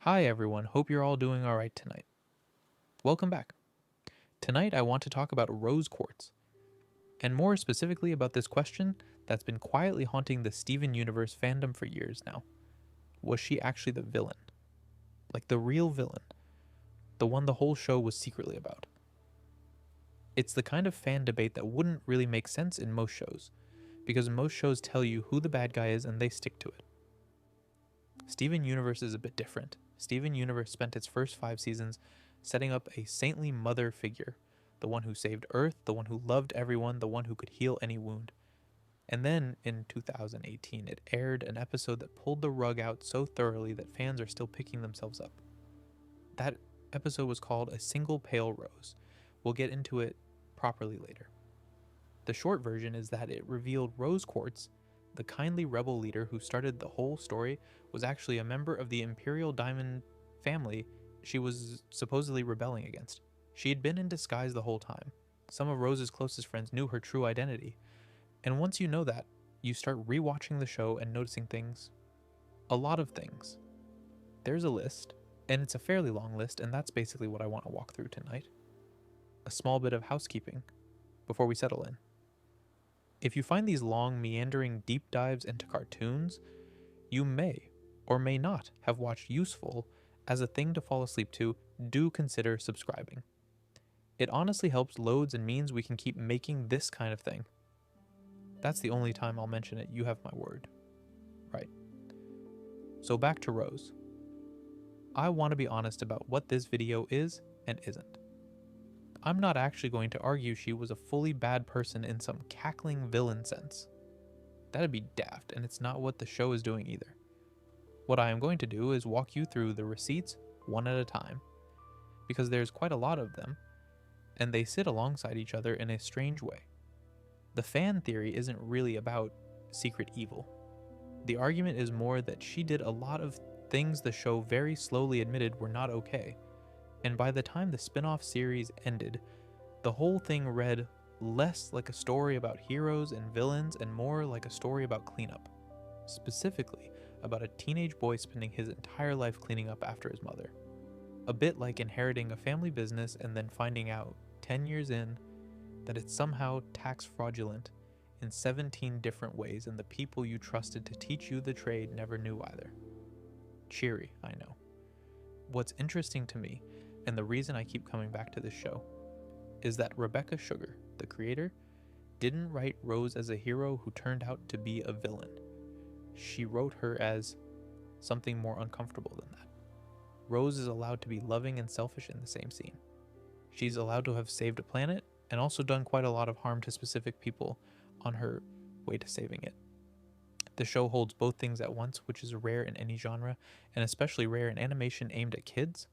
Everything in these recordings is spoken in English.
Hi everyone, hope you're all doing alright tonight. Welcome back. Tonight I want to talk about Rose Quartz, and more specifically about this question that's been quietly haunting the Steven Universe fandom for years now. Was she actually the villain? Like the real villain? The one the whole show was secretly about? It's the kind of fan debate that wouldn't really make sense in most shows, because most shows tell you who the bad guy is and they stick to it. Steven Universe is a bit different. Steven Universe spent its first 5 seasons setting up a saintly mother figure, the one who saved Earth, the one who loved everyone, the one who could heal any wound. And then, in 2018, it aired an episode that pulled the rug out so thoroughly that fans are still picking themselves up. That episode was called A Single Pale Rose. We'll get into it properly later. The short version is that it revealed Rose Quartz, the kindly rebel leader who started the whole story, was actually a member of the Imperial Diamond family she was supposedly rebelling against. She had been in disguise the whole time. Some of Rose's closest friends knew her true identity. And once you know that, you start rewatching the show and noticing things. A lot of things. There's a list, and it's a fairly long list, and that's basically what I want to walk through tonight. A small bit of housekeeping before we settle in. If you find these long, meandering deep dives into cartoons, you may or may not have watched Useful as a thing to fall asleep to. Do consider subscribing. It honestly helps loads and means we can keep making this kind of thing. That's the only time I'll mention it, you have my word. Right. So back to Rose. I want to be honest about what this video is and isn't. I'm not actually going to argue she was a fully bad person in some cackling villain sense. That'd be daft, and it's not what the show is doing either. What I am going to do is walk you through the receipts one at a time, because there's quite a lot of them, and they sit alongside each other in a strange way. The fan theory isn't really about secret evil. The argument is more that she did a lot of things the show very slowly admitted were not okay, and by the time the spin-off series ended, the whole thing read less like a story about heroes and villains and more like a story about cleanup. Specifically, about a teenage boy spending his entire life cleaning up after his mother. A bit like inheriting a family business and then finding out, 10 years in, that it's somehow tax fraudulent in 17 different ways and the people you trusted to teach you the trade never knew either. Cheery, I know. What's interesting to me, and the reason I keep coming back to this show, is that Rebecca Sugar, the creator, didn't write Rose as a hero who turned out to be a villain. She wrote her as something more uncomfortable than that. Rose is allowed to be loving and selfish in the same scene. She's allowed to have saved a planet and also done quite a lot of harm to specific people on her way to saving it. The show holds both things at once, which is rare in any genre, and especially rare in animation aimed at kids.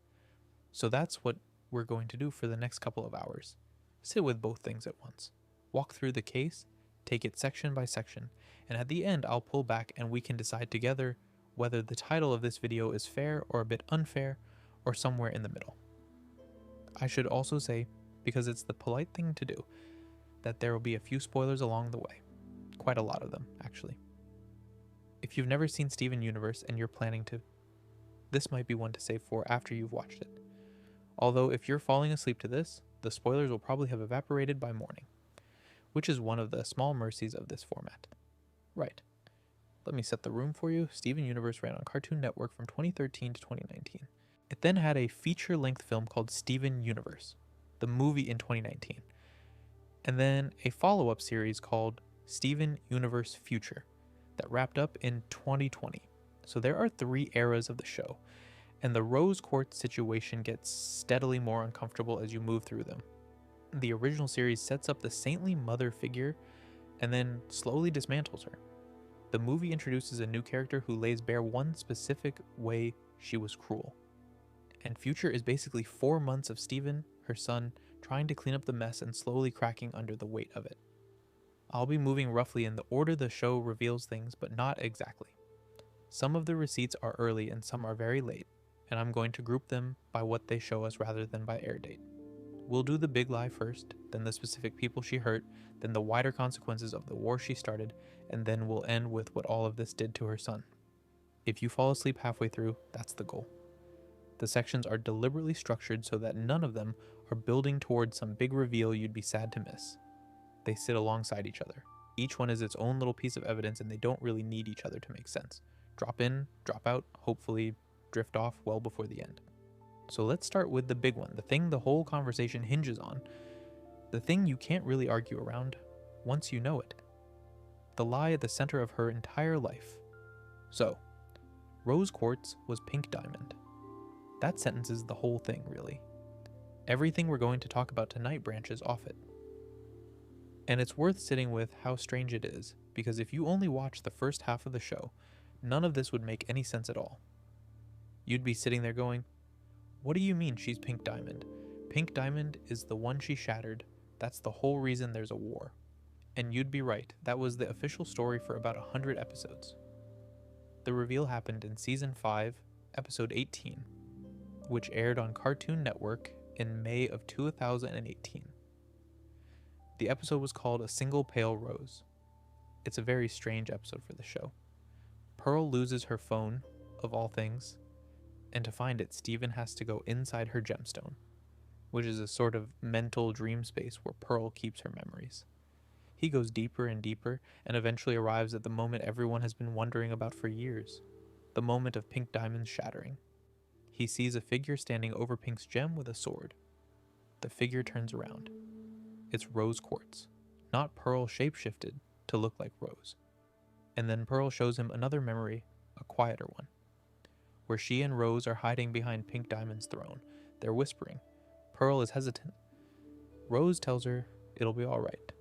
So that's what we're going to do for the next couple of hours. Sit with both things at once. Walk through the case, take it section by section, and at the end I'll pull back and we can decide together whether the title of this video is fair or a bit unfair, or somewhere in the middle. I should also say, because it's the polite thing to do, that there will be a few spoilers along the way. Quite a lot of them, actually. If you've never seen Steven Universe and you're planning to, this might be one to save for after you've watched it. Although if you're falling asleep to this, the spoilers will probably have evaporated by morning, which is one of the small mercies of this format. Right. Let me set the room for you. Steven Universe ran on Cartoon Network from 2013 to 2019. It then had a feature-length film called Steven Universe, the movie in 2019, and then a follow-up series called Steven Universe Future that wrapped up in 2020. So there are 3 eras of the show, and the Rose Quartz situation gets steadily more uncomfortable as you move through them. The original series sets up the saintly mother figure and then slowly dismantles her. The movie introduces a new character who lays bare one specific way she was cruel. And Future is basically 4 months of Steven, her son, trying to clean up the mess and slowly cracking under the weight of it. I'll be moving roughly in the order the show reveals things, but not exactly. Some of the receipts are early and some are very late, and I'm going to group them by what they show us rather than by air date. We'll do the big lie first, then the specific people she hurt, then the wider consequences of the war she started, and then we'll end with what all of this did to her son. If you fall asleep halfway through, that's the goal. The sections are deliberately structured so that none of them are building towards some big reveal you'd be sad to miss. They sit alongside each other. Each one is its own little piece of evidence, and they don't really need each other to make sense. Drop in, drop out, hopefully drift off well before the end. So let's start with the big one, the thing the whole conversation hinges on, the thing you can't really argue around once you know it. The lie at the center of her entire life. So, Rose Quartz was pink diamond. That sentences the whole thing, really. Everything we're going to talk about tonight branches off it. And it's worth sitting with how strange it is, because if you only watch the first half of the show, none of this would make any sense at all. You'd be sitting there going, what do you mean she's pink diamond? Pink diamond is the one she shattered. That's the whole reason there's a war. And you'd be right, that was the official story for about 100 episodes. The reveal happened in Season 5, Episode 18, which aired on Cartoon Network in May of 2018. The episode was called A Single Pale Rose. It's a very strange episode for the show. Pearl loses her phone, of all things, and to find it, Steven has to go inside her gemstone, which is a sort of mental dream space where Pearl keeps her memories. He goes deeper and deeper, and eventually arrives at the moment everyone has been wondering about for years, the moment of Pink Diamond's shattering. He sees a figure standing over Pink's gem with a sword. The figure turns around. It's Rose Quartz, not Pearl shapeshifted to look like Rose. And then Pearl shows him another memory, a quieter one, where she and Rose are hiding behind Pink Diamond's throne. They're whispering. Pearl is hesitant. Rose tells her it'll be all right.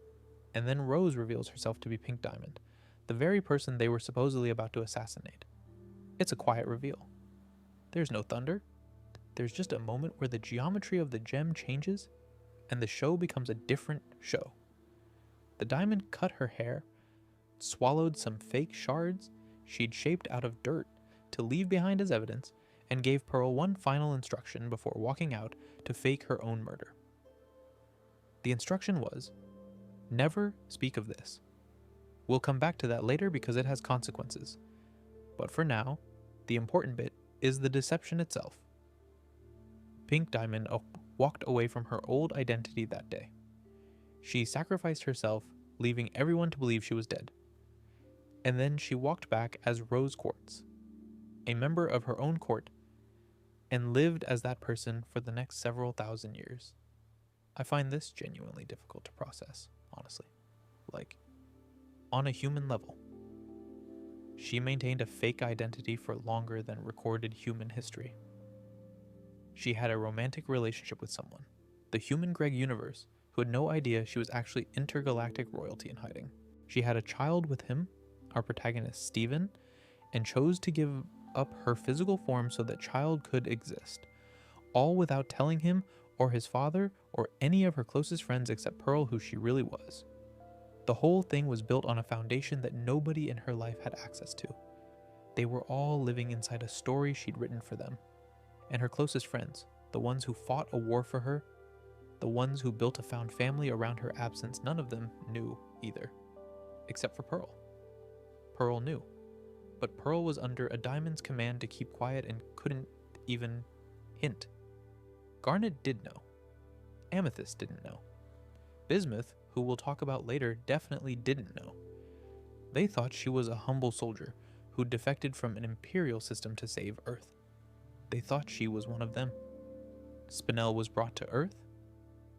And then Rose reveals herself to be Pink Diamond, the very person they were supposedly about to assassinate. It's a quiet reveal. There's no thunder. There's just a moment where the geometry of the gem changes, and the show becomes a different show. The diamond cut her hair, swallowed some fake shards she'd shaped out of dirt to leave behind as evidence, and gave Pearl one final instruction before walking out to fake her own murder. The instruction was, never speak of this. We'll come back to that later because it has consequences. But for now, the important bit is the deception itself. Pink Diamond walked away from her old identity that day. She sacrificed herself, leaving everyone to believe she was dead. And then she walked back as Rose Quartz, a member of her own court, and lived as that person for the next several thousand years. I find this genuinely difficult to process, honestly. Like, on a human level. She maintained a fake identity for longer than recorded human history. She had a romantic relationship with someone, the human Greg Universe, who had no idea she was actually intergalactic royalty in hiding. She had a child with him, our protagonist Steven, and chose to give up her physical form so that child could exist, all without telling him or his father or any of her closest friends except Pearl who she really was. The whole thing was built on a foundation that nobody in her life had access to. They were all living inside a story she'd written for them. And her closest friends, the ones who fought a war for her, the ones who built a found family around her absence, none of them knew either. Except for Pearl. Pearl knew. But Pearl was under a diamond's command to keep quiet and couldn't even hint. Garnet did know. Amethyst didn't know. Bismuth, who we'll talk about later, definitely didn't know. They thought she was a humble soldier who defected from an imperial system to save Earth. They thought she was one of them. Spinel was brought to Earth.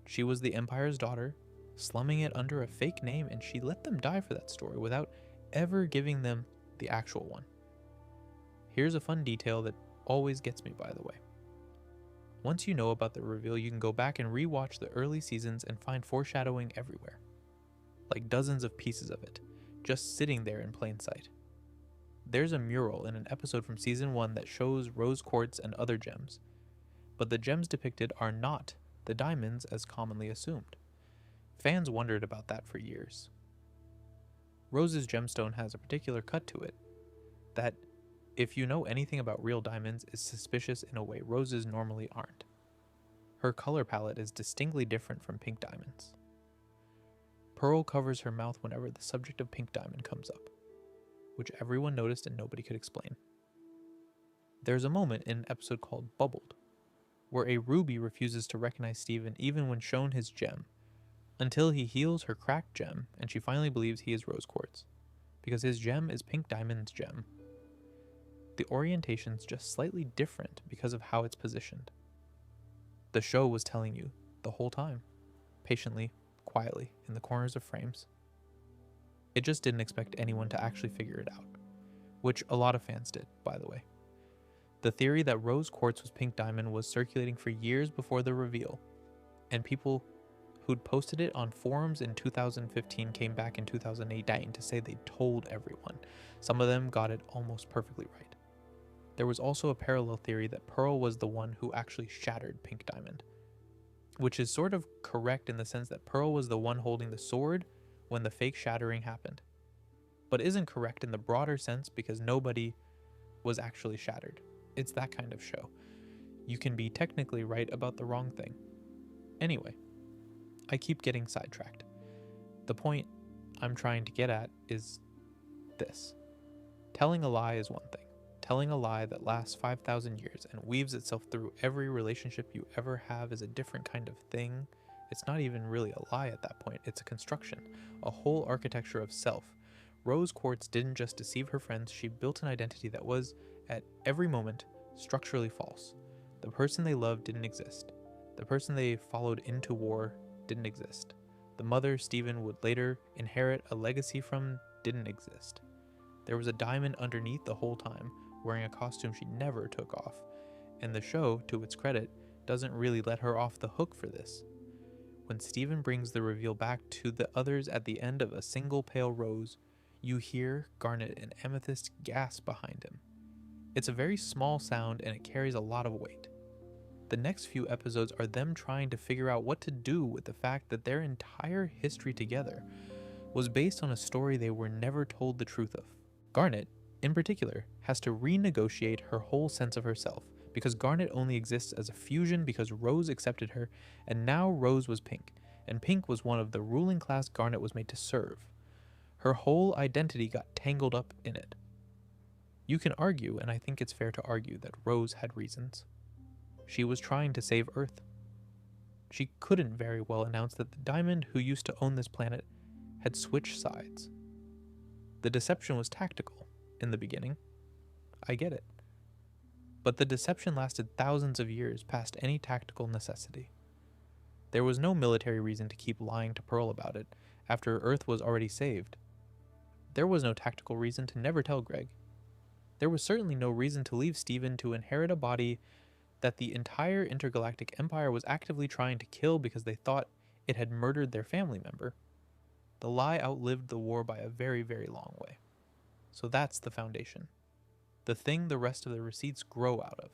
She was the Empire's daughter, slumming it under a fake name, and she let them die for that story without ever giving them the actual one. Here's a fun detail that always gets me, by the way. Once you know about the reveal, you can go back and rewatch the early seasons and find foreshadowing everywhere. Like dozens of pieces of it, just sitting there in plain sight. There's a mural in an episode from season 1 that shows Rose Quartz and other gems, but the gems depicted are not the diamonds as commonly assumed. Fans wondered about that for years. Rose's gemstone has a particular cut to it that, if you know anything about real diamonds, is suspicious in a way Rose's normally aren't. Her color palette is distinctly different from pink diamonds. Pearl covers her mouth whenever the subject of pink diamond comes up, which everyone noticed and nobody could explain. There's a moment in an episode called Bubbled, where a ruby refuses to recognize Steven even when shown his gem, until he heals her cracked gem and she finally believes he is Rose Quartz, because his gem is Pink Diamond's gem. The orientation's just slightly different because of how it's positioned. The show was telling you the whole time, patiently, quietly, in the corners of frames. It just didn't expect anyone to actually figure it out, which a lot of fans did, by the way. The theory that Rose Quartz was Pink Diamond was circulating for years before the reveal, and people who'd posted it on forums in 2015 came back in 2018 to say they told everyone. Some of them got it almost perfectly right. There was also a parallel theory that Pearl was the one who actually shattered Pink Diamond, which is sort of correct in the sense that Pearl was the one holding the sword when the fake shattering happened, but isn't correct in the broader sense because nobody was actually shattered. It's that kind of show. You can be technically right about the wrong thing. Anyway, I keep getting sidetracked. The point I'm trying to get at is this. Telling a lie is one thing. Telling a lie that lasts 5,000 years and weaves itself through every relationship you ever have is a different kind of thing. It's not even really a lie at that point. It's a construction, a whole architecture of self. Rose Quartz didn't just deceive her friends, she built an identity that was, at every moment, structurally false. The person they loved didn't exist. The person they followed into war didn't exist. The mother Steven would later inherit a legacy from didn't exist. There was a diamond underneath the whole time, wearing a costume she never took off, and the show, to its credit, doesn't really let her off the hook for this. When Steven brings the reveal back to the others at the end of a single pale rose, you hear Garnet and Amethyst gasp behind him. It's a very small sound and it carries a lot of weight. The next few episodes are them trying to figure out what to do with the fact that their entire history together was based on a story they were never told the truth of. Garnet, in particular, has to renegotiate her whole sense of herself, because Garnet only exists as a fusion because Rose accepted her, and now Rose was Pink, and Pink was one of the ruling class Garnet was made to serve. Her whole identity got tangled up in it. You can argue, and I think it's fair to argue, that Rose had reasons. She was trying to save Earth. She couldn't very well announce that the diamond who used to own this planet had switched sides. The deception was tactical in the beginning. I get it. But the deception lasted thousands of years past any tactical necessity. There was no military reason to keep lying to Pearl about it after Earth was already saved. There was no tactical reason to never tell Greg. There was certainly no reason to leave Steven to inherit a body that the entire intergalactic empire was actively trying to kill because they thought it had murdered their family member. The lie outlived the war by a very, very long way. So that's the foundation. The thing the rest of the receipts grow out of.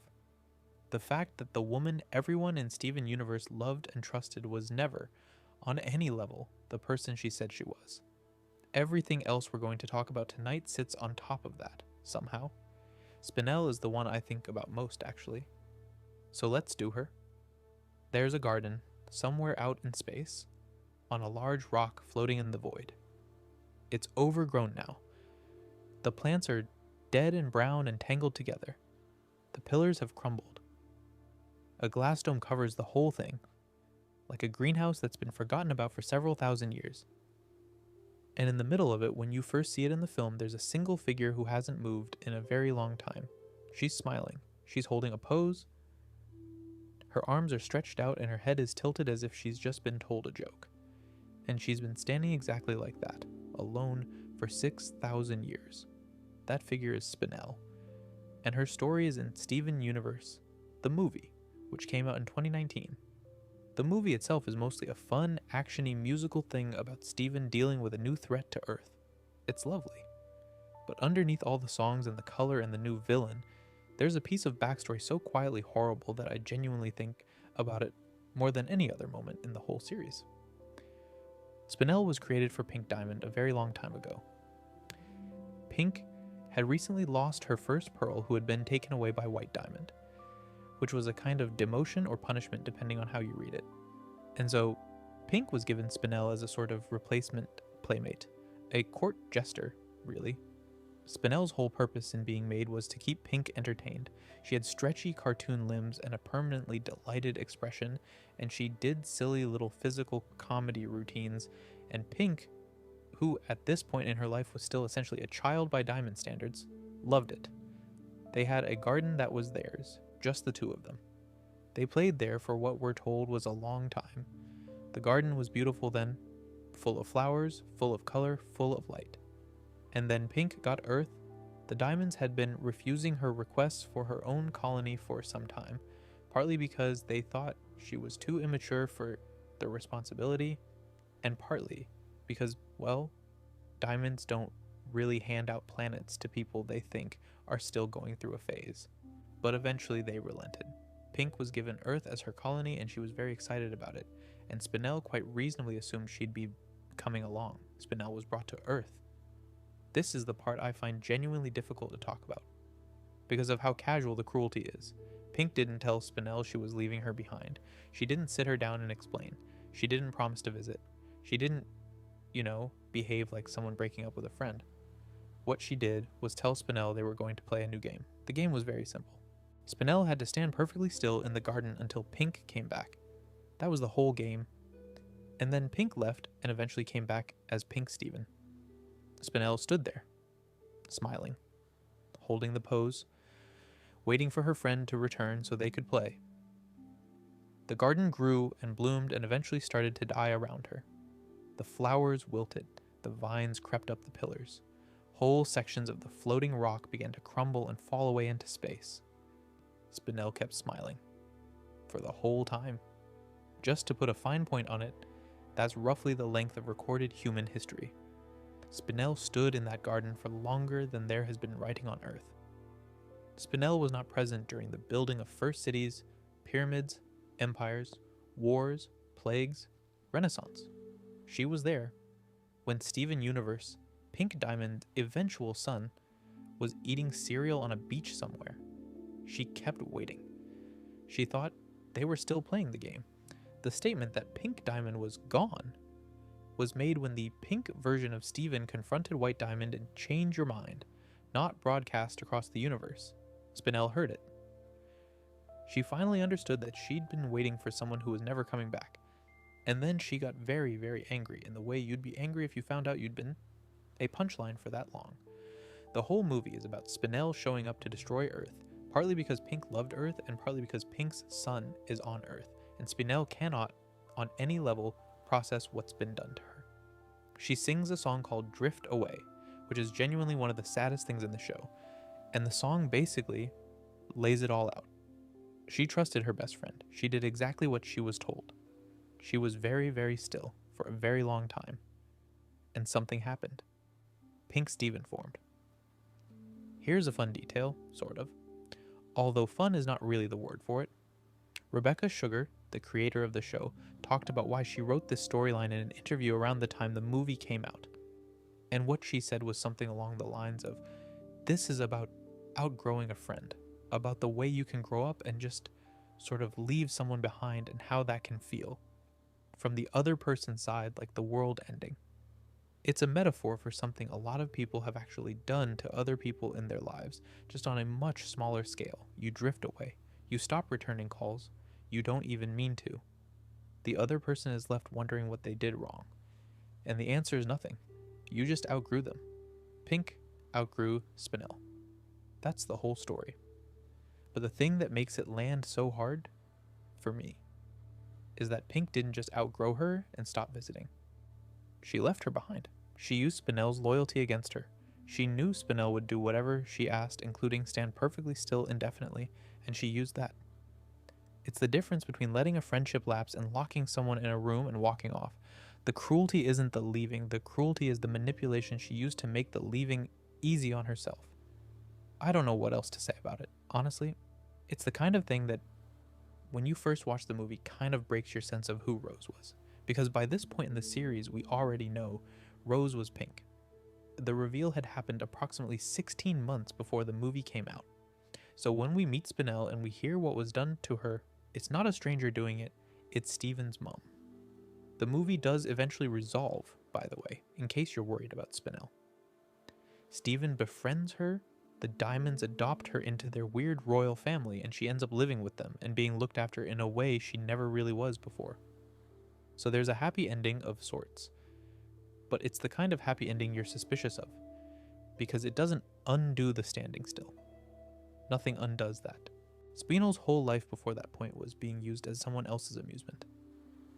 The fact that the woman everyone in Steven Universe loved and trusted was never, on any level, the person she said she was. Everything else we're going to talk about tonight sits on top of that, somehow. Spinel is the one I think about most, actually. So let's do her. There's a garden, somewhere out in space, on a large rock floating in the void. It's overgrown now. The plants are dead and brown and tangled together. The pillars have crumbled. A glass dome covers the whole thing, like a greenhouse that's been forgotten about for several thousand years. And in the middle of it, when you first see it in the film, there's a single figure who hasn't moved in a very long time. She's smiling. She's holding a pose. Her arms are stretched out and her head is tilted as if she's just been told a joke. And she's been standing exactly like that, alone for 6,000 years. That figure is Spinel. And her story is in Steven Universe, the movie, which came out in 2019. The movie itself is mostly a fun, action-y musical thing about Steven dealing with a new threat to Earth. It's lovely. But underneath all the songs and the color and the new villain, there's a piece of backstory so quietly horrible that I genuinely think about it more than any other moment in the whole series. Spinel was created for Pink Diamond a very long time ago. Pink had recently lost her first pearl who had been taken away by White Diamond, which was a kind of demotion or punishment depending on how you read it. And so Pink was given Spinel as a sort of replacement playmate, a court jester, really. Spinel's whole purpose in being made was to keep Pink entertained. She had stretchy cartoon limbs and a permanently delighted expression, and she did silly little physical comedy routines, and Pink, who at this point in her life was still essentially a child by Diamond standards, loved it. They had a garden that was theirs, just the two of them. They played there for what we're told was a long time. The garden was beautiful then, full of flowers, full of color, full of light. And then Pink got Earth. The Diamonds had been refusing her requests for her own colony for some time, partly because they thought she was too immature for the responsibility, and partly because, well, Diamonds don't really hand out planets to people they think are still going through a phase. But eventually they relented. Pink was given Earth as her colony, and she was very excited about it, and Spinel quite reasonably assumed she'd be coming along. Spinel was brought to Earth. This is the part I find genuinely difficult to talk about, because of how casual the cruelty is. Pink didn't tell Spinel she was leaving her behind. She didn't sit her down and explain. She didn't promise to visit. She didn't, behave like someone breaking up with a friend. What she did was tell Spinel they were going to play a new game. The game was very simple. Spinel had to stand perfectly still in the garden until Pink came back. That was the whole game. And then Pink left and eventually came back as Pink Steven. Spinel stood there, smiling, holding the pose, waiting for her friend to return so they could play. The garden grew and bloomed and eventually started to die around her. The flowers wilted, the vines crept up the pillars. Whole sections of the floating rock began to crumble and fall away into space. Spinel kept smiling. For the whole time. Just to put a fine point on it, that's roughly the length of recorded human history. Spinel stood in that garden for longer than there has been writing on Earth. Spinel was not present during the building of first cities, pyramids, empires, wars, plagues, Renaissance. She was there when Steven Universe, Pink Diamond's eventual son, was eating cereal on a beach somewhere. She kept waiting. She thought they were still playing the game. The statement that Pink Diamond was gone was made when the pink version of Steven confronted White Diamond and changed your mind, not broadcast across the universe. Spinel heard it. She finally understood that she'd been waiting for someone who was never coming back. And then she got very, very angry in the way you'd be angry if you found out you'd been a punchline for that long. The whole movie is about Spinel showing up to destroy Earth, partly because Pink loved Earth and partly because Pink's son is on Earth, and Spinel cannot, on any level, process what's been done to her. She sings a song called Drift Away, which is genuinely one of the saddest things in the show, and the song basically lays it all out. She trusted her best friend. She did exactly what she was told. She was very, very still for a very long time, and something happened. Pink Steven formed. Here's a fun detail, sort of. Although fun is not really the word for it. Rebecca Sugar, the creator of the show, talked about why she wrote this storyline in an interview around the time the movie came out. And what she said was something along the lines of, this is about outgrowing a friend, about the way you can grow up and just sort of leave someone behind and how that can feel. From the other person's side, like the world ending. It's a metaphor for something a lot of people have actually done to other people in their lives, just on a much smaller scale. You drift away. You stop returning calls. You don't even mean to. The other person is left wondering what they did wrong. And the answer is nothing. You just outgrew them. Pink outgrew Spinel. That's the whole story. But the thing that makes it land so hard, for me, is that Pink didn't just outgrow her and stop visiting. She left her behind. She used Spinel's loyalty against her. She knew Spinel would do whatever she asked, including stand perfectly still indefinitely, and she used that. It's the difference between letting a friendship lapse and locking someone in a room and walking off. The cruelty isn't the leaving. The cruelty is the manipulation she used to make the leaving easy on herself. I don't know what else to say about it. Honestly, it's the kind of thing that when you first watch the movie kind of breaks your sense of who Rose was. Because by this point in the series, we already know Rose was Pink. The reveal had happened approximately 16 months before the movie came out. So when we meet Spinel and we hear what was done to her, it's not a stranger doing it, it's Steven's mom. The movie does eventually resolve, by the way, in case you're worried about Spinel. Stephen befriends her, the Diamonds adopt her into their weird royal family, and she ends up living with them and being looked after in a way she never really was before. So there's a happy ending of sorts, but it's the kind of happy ending you're suspicious of, because it doesn't undo the standing still. Nothing undoes that. Spinel's whole life before that point was being used as someone else's amusement,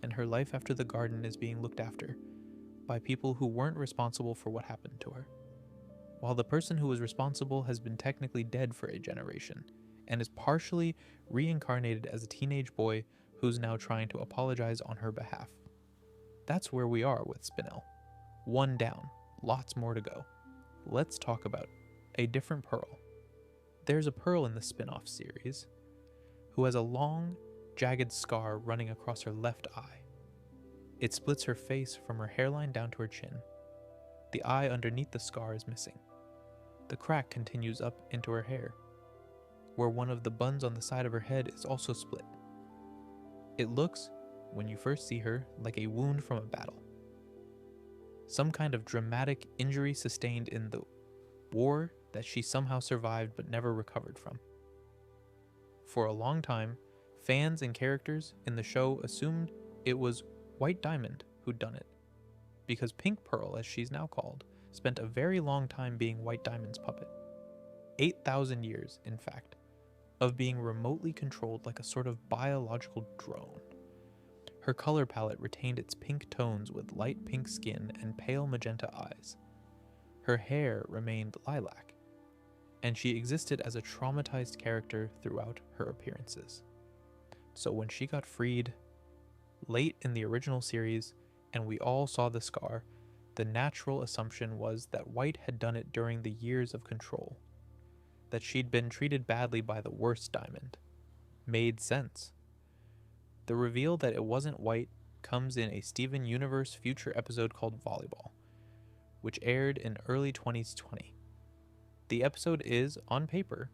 and her life after the garden is being looked after by people who weren't responsible for what happened to her, while the person who was responsible has been technically dead for a generation and is partially reincarnated as a teenage boy who's now trying to apologize on her behalf. That's where we are with Spinel. One down, lots more to go. Let's talk about a different Pearl. There's a Pearl in the spin-off series who has a long, jagged scar running across her left eye. It splits her face from her hairline down to her chin. The eye underneath the scar is missing. The crack continues up into her hair, where one of the buns on the side of her head is also split. It looks, when you first see her, like a wound from a battle. Some kind of dramatic injury sustained in the war that she somehow survived but never recovered from. For a long time, fans and characters in the show assumed it was White Diamond who'd done it, because Pink Pearl, as she's now called, spent a very long time being White Diamond's puppet. 8,000 years, in fact, of being remotely controlled like a sort of biological drone. Her color palette retained its pink tones with light pink skin and pale magenta eyes. Her hair remained lilac, and she existed as a traumatized character throughout her appearances. So when she got freed late in the original series, and we all saw the scar, the natural assumption was that White had done it during the years of control, that she'd been treated badly by the worst Diamond. Made sense. The reveal that it wasn't White comes in a Steven Universe future episode called Volleyball, which aired in early 2020. The episode is, on paper,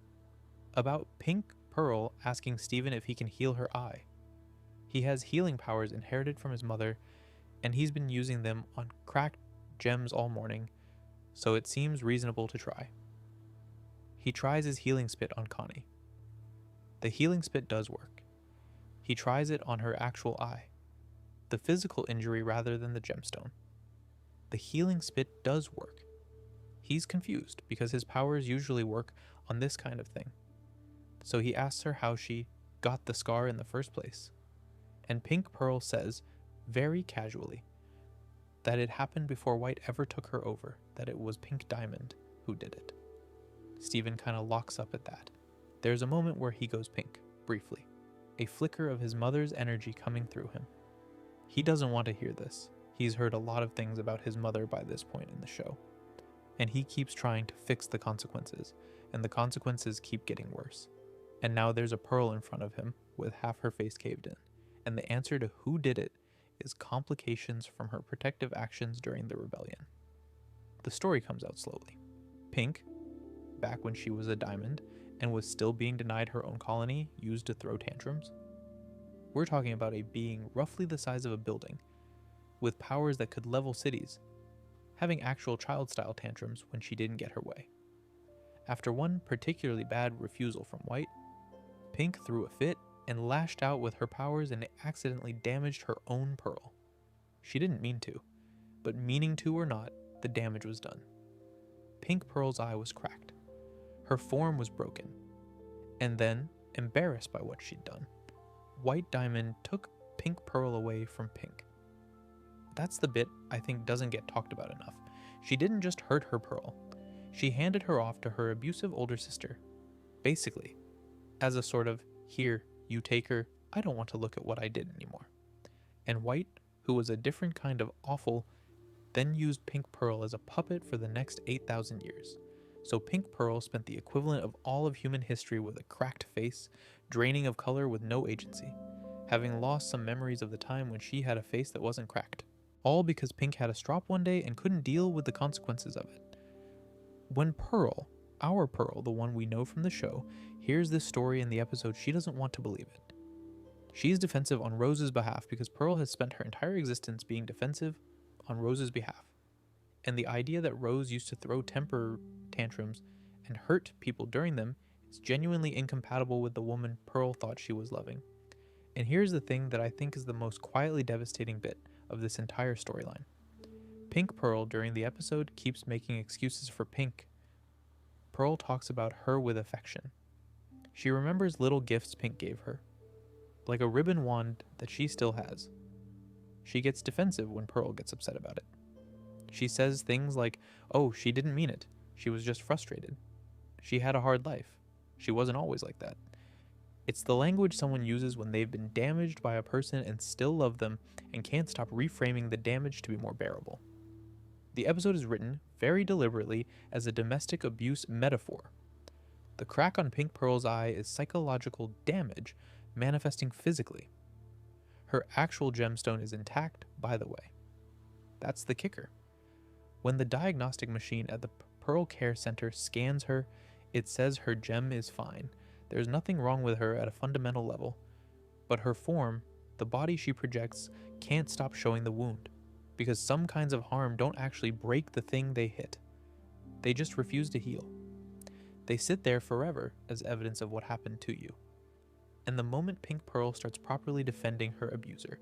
about Pink Pearl asking Steven if he can heal her eye. He has healing powers inherited from his mother, and he's been using them on cracked gems all morning, so it seems reasonable to try. He tries his healing spit on Connie. The healing spit does work. He tries it on her actual eye, the physical injury rather than the gemstone. The healing spit does work. He's confused because his powers usually work on this kind of thing. So he asks her how she got the scar in the first place. And Pink Pearl says, very casually, that it happened before White ever took her over, that it was Pink Diamond who did it. Steven kind of locks up at that. There's a moment where he goes pink, briefly, a flicker of his mother's energy coming through him. He doesn't want to hear this. He's heard a lot of things about his mother by this point in the show, and he keeps trying to fix the consequences, and the consequences keep getting worse. And now there's a Pearl in front of him with half her face caved in, and the answer to who did it is complications from her protective actions during the rebellion. The story comes out slowly. Pink, back when she was a Diamond and was still being denied her own colony used to throw tantrums. We're talking about a being roughly the size of a building, with powers that could level cities, having actual child-style tantrums when she didn't get her way. After one particularly bad refusal from White, Pink threw a fit and lashed out with her powers and accidentally damaged her own Pearl. She didn't mean to, but meaning to or not, the damage was done. Pink Pearl's eye was cracked. Her form was broken. And then, embarrassed by what she'd done, White Diamond took Pink Pearl away from Pink. That's the bit I think doesn't get talked about enough. She didn't just hurt her Pearl. She handed her off to her abusive older sister, basically, as a sort of, here, you take her, I don't want to look at what I did anymore. And White, who was a different kind of awful, then used Pink Pearl as a puppet for the next 8,000 years. So Pink Pearl spent the equivalent of all of human history with a cracked face, draining of color with no agency, having lost some memories of the time when she had a face that wasn't cracked. All because Pink had a strop one day and couldn't deal with the consequences of it. When Pearl, our Pearl, the one we know from the show, hears this story in the episode, she doesn't want to believe it. She's defensive on Rose's behalf because Pearl has spent her entire existence being defensive on Rose's behalf. And the idea that Rose used to throw temper tantrums and hurt people during them is genuinely incompatible with the woman Pearl thought she was loving. And here's the thing that I think is the most quietly devastating bit of this entire storyline. Pink Pearl during the episode keeps making excuses for Pink. Pearl talks about her with affection. She remembers little gifts Pink gave her, like a ribbon wand that she still has. She gets defensive when Pearl gets upset about it. She says things like, oh, she didn't mean it. She was just frustrated. She had a hard life. She wasn't always like that. It's the language someone uses when they've been damaged by a person and still love them and can't stop reframing the damage to be more bearable. The episode is written very deliberately as a domestic abuse metaphor. The crack on Pink Pearl's eye is psychological damage manifesting physically. Her actual gemstone is intact, by the way. That's the kicker. When the diagnostic machine at the Pearl Care Center scans her, it says her gem is fine. There's nothing wrong with her at a fundamental level, but her form, the body she projects, can't stop showing the wound, because some kinds of harm don't actually break the thing they hit. They just refuse to heal. They sit there forever as evidence of what happened to you. And the moment Pink Pearl starts properly defending her abuser,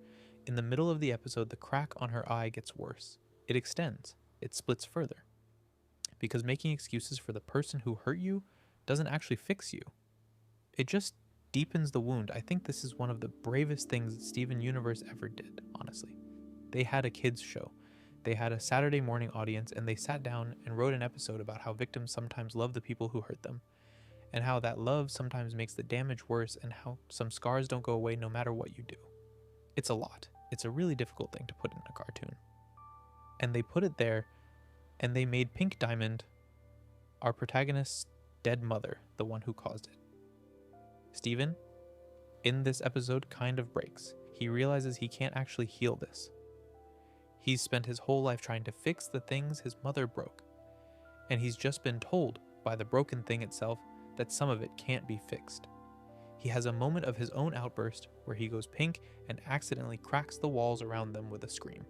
in the middle of the episode, the crack on her eye gets worse. It extends. It splits further. Because making excuses for the person who hurt you doesn't actually fix you. It just deepens the wound. I think this is one of the bravest things that Steven Universe ever did, honestly. They had a kids show. They had a Saturday morning audience, and they sat down and wrote an episode about how victims sometimes love the people who hurt them, and how that love sometimes makes the damage worse, and how some scars don't go away no matter what you do. It's a lot. It's a really difficult thing to put in a cartoon. And they put it there, and they made Pink Diamond, our protagonist's dead mother, the one who caused it. Steven, in this episode, kind of breaks. He realizes he can't actually heal this. He's spent his whole life trying to fix the things his mother broke, and he's just been told by the broken thing itself that some of it can't be fixed. He has a moment of his own outburst where he goes pink and accidentally cracks the walls around them with a scream.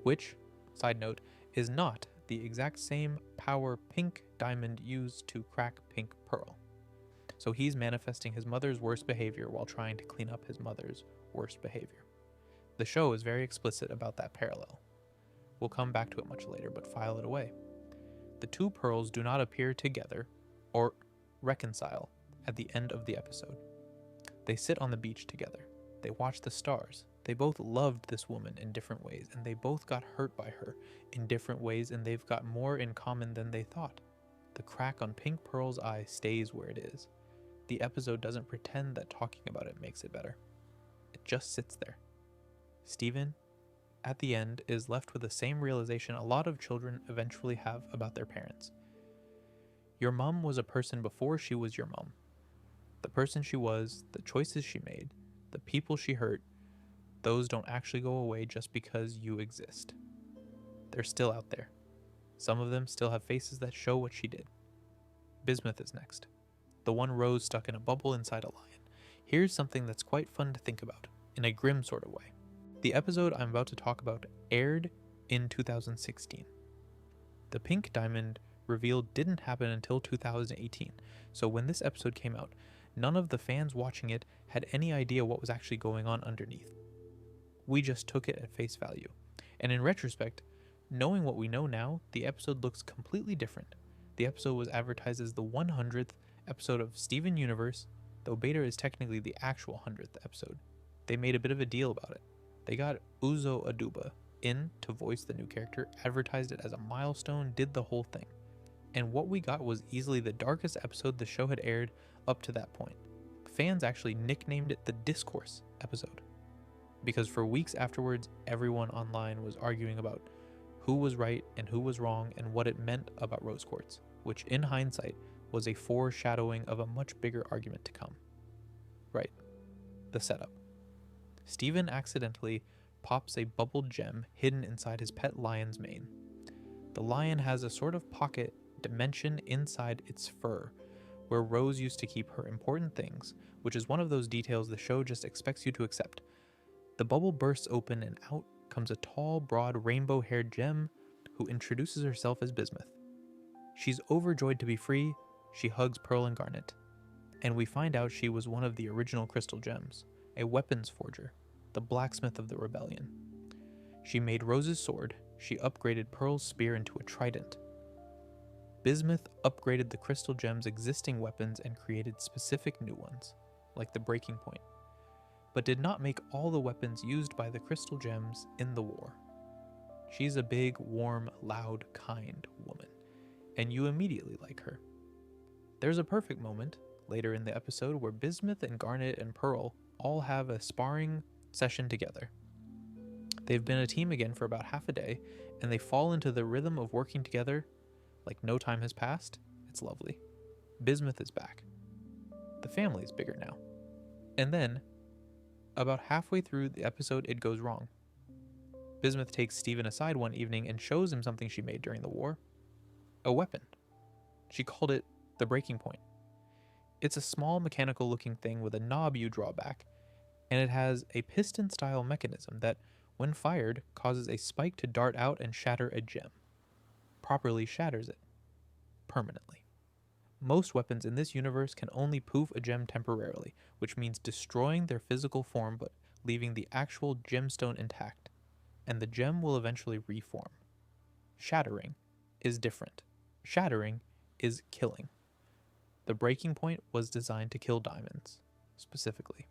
Which, side note, is not the exact same power Pink Diamond used to crack Pink Pearl. So he's manifesting his mother's worst behavior while trying to clean up his mother's worst behavior. The show is very explicit about that parallel. We'll come back to it much later, but file it away. The two pearls do not appear together or reconcile at the end of the episode. They sit on the beach together. They watch the stars. They both loved this woman in different ways, and they both got hurt by her in different ways, and they've got more in common than they thought. The crack on Pink Pearl's eye stays where it is. The episode doesn't pretend that talking about it makes it better. It just sits there. Steven, at the end, is left with the same realization a lot of children eventually have about their parents. Your mom was a person before she was your mom. The person she was, the choices she made, the people she hurt, those don't actually go away just because you exist. They're still out there. Some of them still have faces that show what she did. Bismuth is next. The one Rose stuck in a bubble inside a lion. Here's something that's quite fun to think about, in a grim sort of way. The episode I'm about to talk about aired in 2016. The Pink Diamond reveal didn't happen until 2018, so when this episode came out, none of the fans watching it had any idea what was actually going on underneath. We just took it at face value. And in retrospect, knowing what we know now, the episode looks completely different. The episode was advertised as the 100th episode of Steven Universe, though Beta is technically the actual 100th episode. They made a bit of a deal about it. They got Uzo Aduba in to voice the new character, advertised it as a milestone, did the whole thing. And what we got was easily the darkest episode the show had aired up to that point. Fans actually nicknamed it the Discourse episode, because for weeks afterwards, everyone online was arguing about who was right and who was wrong and what it meant about Rose Quartz, which in hindsight was a foreshadowing of a much bigger argument to come. Right, the setup. Steven accidentally pops a bubbled gem hidden inside his pet lion's mane. The lion has a sort of pocket dimension inside its fur, where Rose used to keep her important things, which is one of those details the show just expects you to accept. The bubble bursts open and out comes a tall, broad, rainbow-haired gem who introduces herself as Bismuth. She's overjoyed to be free. She hugs Pearl and Garnet, and we find out she was one of the original crystal gems, a weapons forger, the blacksmith of the rebellion. She made Rose's sword. She upgraded Pearl's spear into a trident. Bismuth upgraded the crystal gem's existing weapons and created specific new ones, like the breaking point, but did not make all the weapons used by the crystal gems in the war. She's a big, warm, loud, kind woman, and you immediately like her. There's a perfect moment later in the episode where Bismuth and Garnet and Pearl all have a sparring session together. They've been a team again for about half a day, and they fall into the rhythm of working together like no time has passed. It's lovely. Bismuth is back. The family's bigger now. And then, about halfway through the episode, it goes wrong. Bismuth takes Steven aside one evening and shows him something she made during the war. A weapon. She called it the breaking point. It's a small mechanical looking thing with a knob you draw back, and it has a piston style mechanism that, when fired, causes a spike to dart out and shatter a gem. Properly shatters it. Permanently. Most weapons in this universe can only poof a gem temporarily, which means destroying their physical form but leaving the actual gemstone intact, and the gem will eventually reform. Shattering is different. Shattering is killing. The breaking point was designed to kill diamonds, specifically.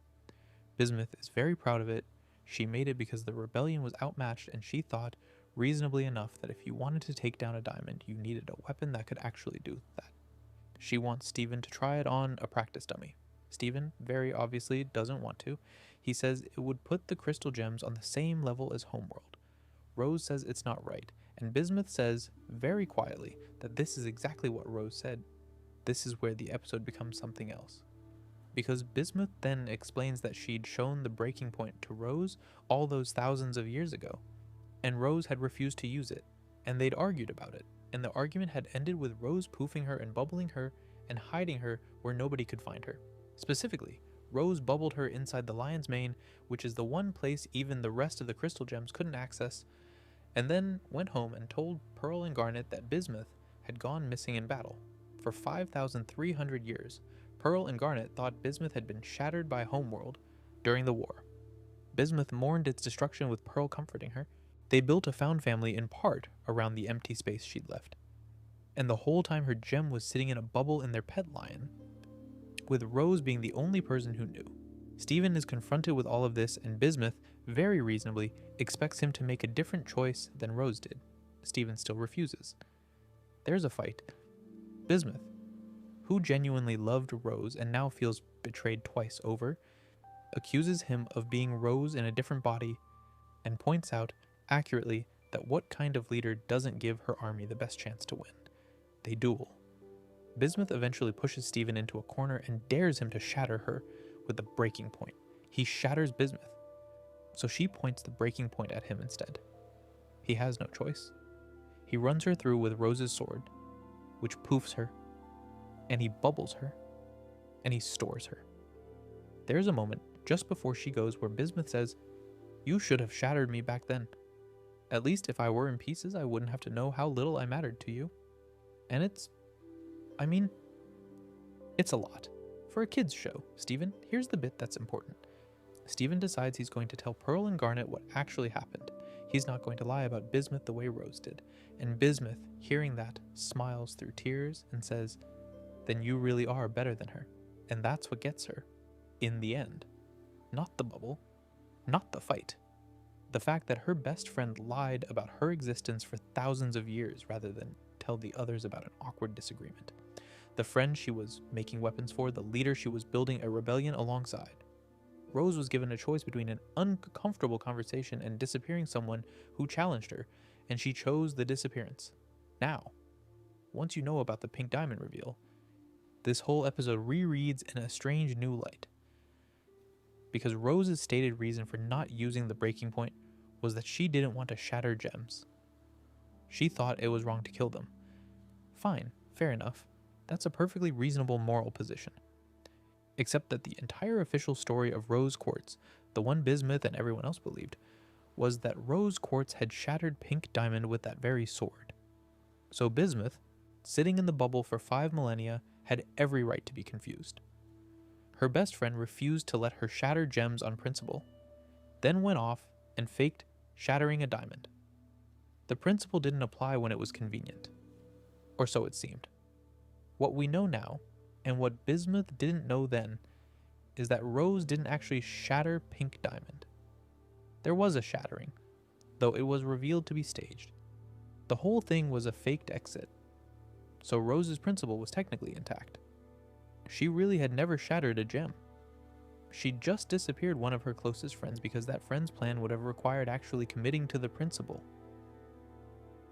Bismuth is very proud of it. She made it because the rebellion was outmatched, and she thought, reasonably enough, that if you wanted to take down a diamond, you needed a weapon that could actually do that. She wants Steven to try it on a practice dummy. Steven, very obviously, doesn't want to. He says it would put the crystal gems on the same level as Homeworld. Rose says it's not right, and Bismuth says, very quietly, that this is exactly what Rose said. This is where the episode becomes something else. Because Bismuth then explains that she'd shown the breaking point to Rose all those thousands of years ago, and Rose had refused to use it, and they'd argued about it, and the argument had ended with Rose poofing her and bubbling her and hiding her where nobody could find her. Specifically, Rose bubbled her inside the lion's mane, which is the one place even the rest of the crystal gems couldn't access, and then went home and told Pearl and Garnet that Bismuth had gone missing in battle. For 5,300 years, Pearl and Garnet thought Bismuth had been shattered by Homeworld during the war. Bismuth mourned its destruction with Pearl comforting her. They built a found family in part around the empty space she'd left. And the whole time her gem was sitting in a bubble in their pet lion, with Rose being the only person who knew. Steven is confronted with all of this, and Bismuth, very reasonably, expects him to make a different choice than Rose did. Steven still refuses. There's a fight. Bismuth, who genuinely loved Rose and now feels betrayed twice over, accuses him of being Rose in a different body, and points out, accurately, that what kind of leader doesn't give her army the best chance to win? They duel. Bismuth eventually pushes Steven into a corner and dares him to shatter her with the breaking point. He shatters Bismuth, so she points the breaking point at him instead. He has no choice. He runs her through with Rose's sword, which poofs her, and he bubbles her, and he stores her. There's a moment just before she goes where Bismuth says, "You should have shattered me back then. At least if I were in pieces, I wouldn't have to know how little I mattered to you." And it's a lot. For a kid's show, Steven, here's the bit that's important. Steven decides he's going to tell Pearl and Garnet what actually happened. He's not going to lie about Bismuth the way Rose did. And Bismuth, hearing that, smiles through tears and says, "Then you really are better than her." And that's what gets her, in the end. Not the bubble, not the fight. The fact that her best friend lied about her existence for thousands of years rather than tell the others about an awkward disagreement. The friend she was making weapons for, the leader she was building a rebellion alongside. Rose was given a choice between an uncomfortable conversation and disappearing someone who challenged her, and she chose the disappearance. Now, once you know about the pink diamond reveal, this whole episode rereads in a strange new light. Because Rose's stated reason for not using the breaking point was that she didn't want to shatter gems. She thought it was wrong to kill them. Fine, fair enough. That's a perfectly reasonable moral position. Except that the entire official story of Rose Quartz, the one Bismuth and everyone else believed, was that Rose Quartz had shattered Pink Diamond with that very sword. So Bismuth, sitting in the bubble for 5 millennia, had every right to be confused. Her best friend refused to let her shatter gems on principle, then went off and faked shattering a diamond. The principle didn't apply when it was convenient, or so it seemed. What we know now, and what Bismuth didn't know then, is that Rose didn't actually shatter Pink Diamond. There was a shattering, though it was revealed to be staged. The whole thing was a faked exit, so Rose's principle was technically intact. She really had never shattered a gem. She just disappeared one of her closest friends because that friend's plan would have required actually committing to the principle,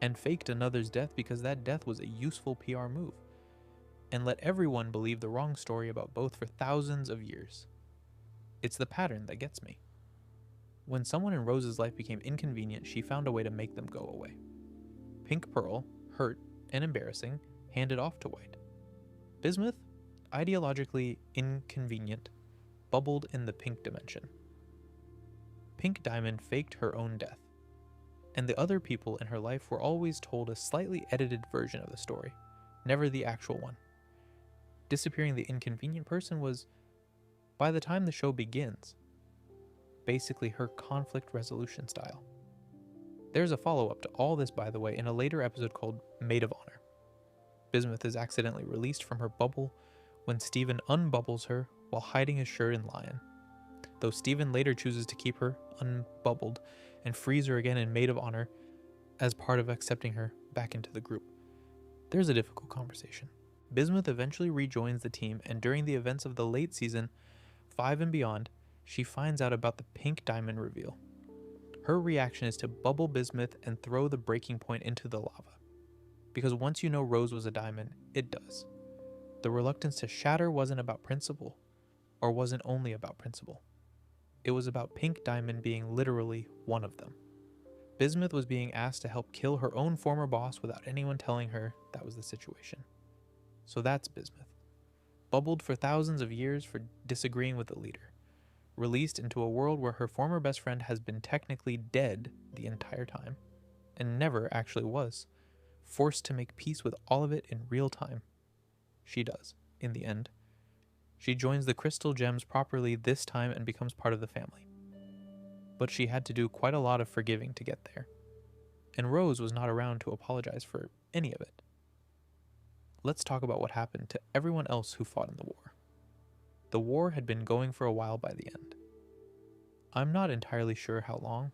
and faked another's death because that death was a useful PR move, and let everyone believe the wrong story about both for thousands of years. It's the pattern that gets me. When someone in Rose's life became inconvenient, she found a way to make them go away. Pink Pearl, hurt and embarrassing, handed off to White. Bismuth, ideologically inconvenient, bubbled in the pink dimension. Pink Diamond faked her own death, and the other people in her life were always told a slightly edited version of the story, never the actual one. Disappearing the inconvenient person was, by the time the show begins, basically her conflict resolution style. There's a follow-up to all this, by the way, in a later episode called Maid of Honor. Bismuth is accidentally released from her bubble when Steven unbubbles her while hiding his shirt in Lion, though Steven later chooses to keep her unbubbled and frees her again in Maid of Honor as part of accepting her back into the group. There's a difficult conversation. Bismuth eventually rejoins the team, and during the events of the late season 5 and beyond, she finds out about the Pink Diamond reveal. Her reaction is to bubble Bismuth and throw the breaking point into the lava. Because once you know Rose was a diamond, it does. The reluctance to shatter wasn't about principle, or wasn't only about principle. It was about Pink Diamond being literally one of them. Bismuth was being asked to help kill her own former boss without anyone telling her that was the situation. So that's Bismuth. Bubbled for thousands of years for disagreeing with the leader. Released into a world where her former best friend has been technically dead the entire time, and never actually was. Forced to make peace with all of it in real time. She does, in the end. She joins the crystal gems properly this time and becomes part of the family. But she had to do quite a lot of forgiving to get there. And Rose was not around to apologize for any of it. Let's talk about what happened to everyone else who fought in the war. The war had been going for a while by the end. I'm not entirely sure how long.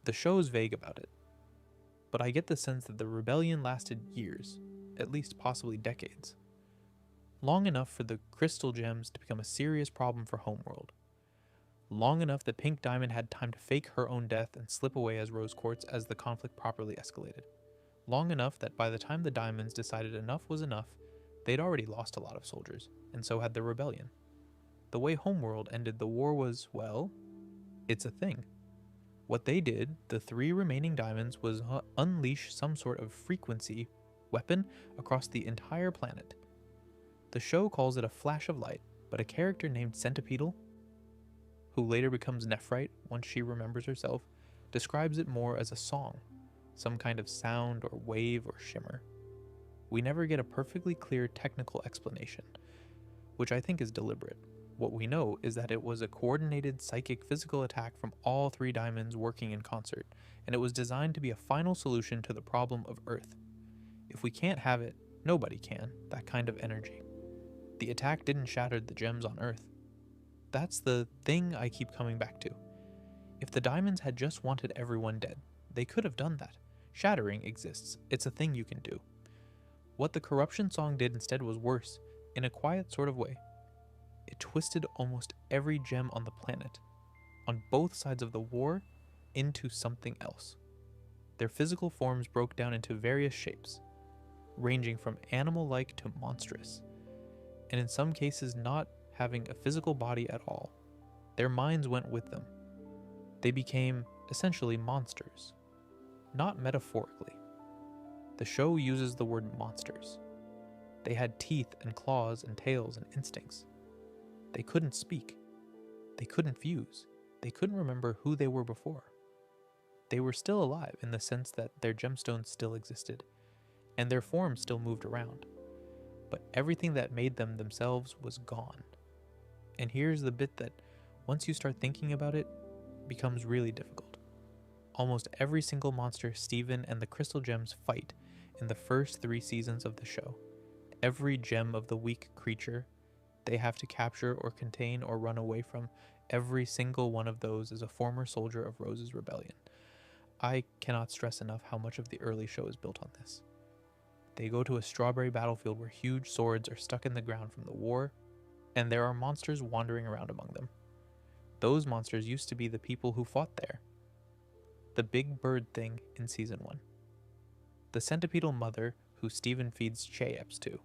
The show is vague about it. But I get the sense that the rebellion lasted years, at least possibly decades. Long enough for the crystal gems to become a serious problem for Homeworld. Long enough that Pink Diamond had time to fake her own death and slip away as Rose Quartz as the conflict properly escalated. Long enough that by the time the Diamonds decided enough was enough, they'd already lost a lot of soldiers, and so had the rebellion. The way Homeworld ended the war was, well, it's a thing. What they did, the 3 remaining Diamonds, was unleash some sort of frequency weapon across the entire planet. The show calls it a flash of light, but a character named Centipedal, who later becomes Nephrite once she remembers herself, describes it more as a song, some kind of sound or wave or shimmer. We never get a perfectly clear technical explanation, which I think is deliberate. What we know is that it was a coordinated psychic physical attack from all 3 Diamonds working in concert, and it was designed to be a final solution to the problem of Earth. If we can't have it, nobody can, that kind of energy. The attack didn't shatter the gems on Earth. That's the thing I keep coming back to. If the Diamonds had just wanted everyone dead, they could have done that. Shattering exists. It's a thing you can do. What the Corruption song did instead was worse, in a quiet sort of way. It twisted almost every gem on the planet, on both sides of the war, into something else. Their physical forms broke down into various shapes, ranging from animal-like to monstrous, and in some cases not having a physical body at all. Their minds went with them. They became, essentially, monsters. Not metaphorically. The show uses the word monsters. They had teeth and claws and tails and instincts. They couldn't speak. They couldn't fuse. They couldn't remember who they were before. They were still alive in the sense that their gemstones still existed, and their forms still moved around. But everything that made them themselves was gone. And here's the bit that, once you start thinking about it, becomes really difficult. Almost every single monster Steven and the Crystal Gems fight in the first 3 seasons of the show, every gem of the weak creature they have to capture or contain or run away from, every single one of those is a former soldier of Rose's rebellion. I cannot stress enough how much of the early show is built on this. They go to a strawberry battlefield where huge swords are stuck in the ground from the war, and there are monsters wandering around among them. Those monsters used to be the people who fought there. The big bird thing in season 1. The centipedal mother who Steven feeds Cheops to.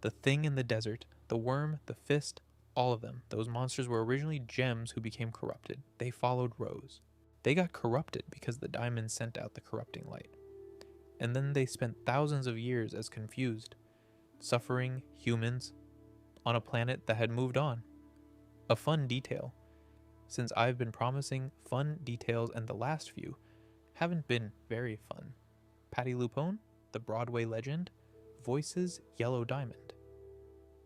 The thing in the desert, the worm, the fist, all of them. Those monsters were originally gems who became corrupted. They followed Rose. They got corrupted because the diamonds sent out the corrupting light. And then they spent thousands of years as confused, suffering humans on a planet that had moved on. A fun detail, since I've been promising fun details and the last few haven't been very fun. Patti LuPone, the Broadway legend, voices Yellow Diamond,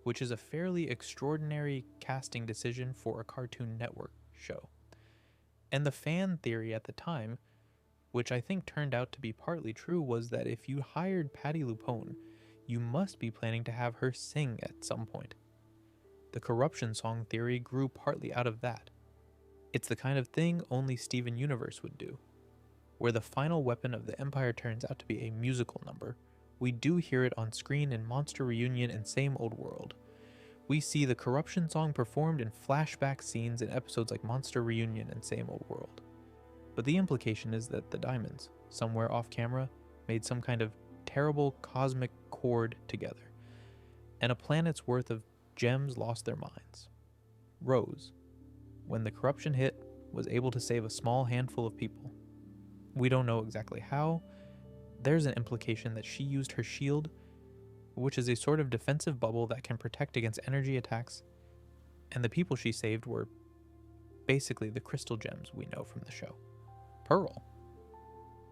which is a fairly extraordinary casting decision for a Cartoon Network show. And the fan theory at the time, which I think turned out to be partly true, was that if you hired Patti LuPone, you must be planning to have her sing at some point. The corruption song theory grew partly out of that. It's the kind of thing only Steven Universe would do, where the final weapon of the Empire turns out to be a musical number. We do hear it on screen in Monster Reunion and Same Old World. We see the corruption song performed in flashback scenes in episodes like Monster Reunion and Same Old World. But the implication is that the diamonds, somewhere off camera, made some kind of terrible cosmic chord together, and a planet's worth of gems lost their minds. Rose, when the corruption hit, was able to save a small handful of people. We don't know exactly how. There's an implication that she used her shield, which is a sort of defensive bubble that can protect against energy attacks, and the people she saved were basically the crystal gems we know from the show. Pearl.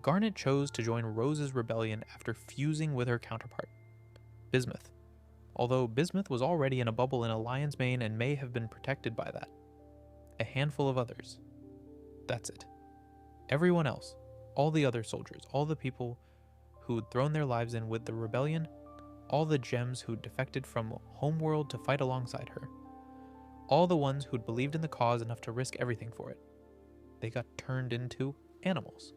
Garnet chose to join Rose's rebellion after fusing with her counterpart, Bismuth, although Bismuth was already in a bubble in a lion's mane and may have been protected by that. A handful of others. That's it. Everyone else, all the other soldiers, all the people who'd thrown their lives in with the rebellion, all the gems who'd defected from Homeworld to fight alongside her, all the ones who'd believed in the cause enough to risk everything for it, they got turned into animals.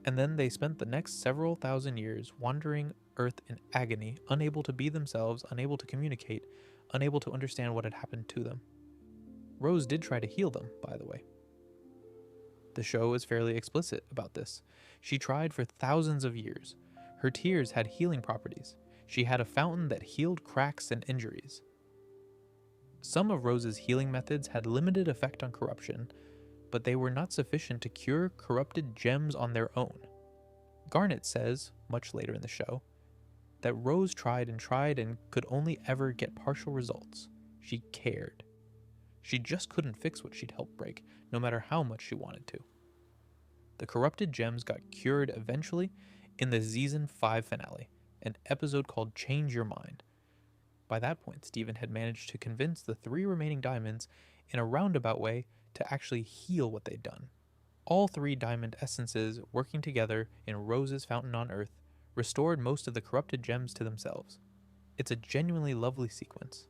And then they spent the next several thousand years wandering Earth in agony, unable to be themselves, unable to communicate, unable to understand what had happened to them. Rose did try to heal them, by the way. The show is fairly explicit about this. She tried for thousands of years. Her tears had healing properties. She had a fountain that healed cracks and injuries. Some of Rose's healing methods had limited effect on corruption, but they were not sufficient to cure corrupted gems on their own. Garnet says, much later in the show, that Rose tried and could only ever get partial results. She cared. She just couldn't fix what she'd helped break, no matter how much she wanted to. The corrupted gems got cured eventually in the season 5 finale, an episode called Change Your Mind. By that point, Steven had managed to convince the 3 remaining diamonds in a roundabout way to actually heal what they'd done. All 3 diamond essences working together in Rose's fountain on Earth restored most of the corrupted gems to themselves. It's a genuinely lovely sequence.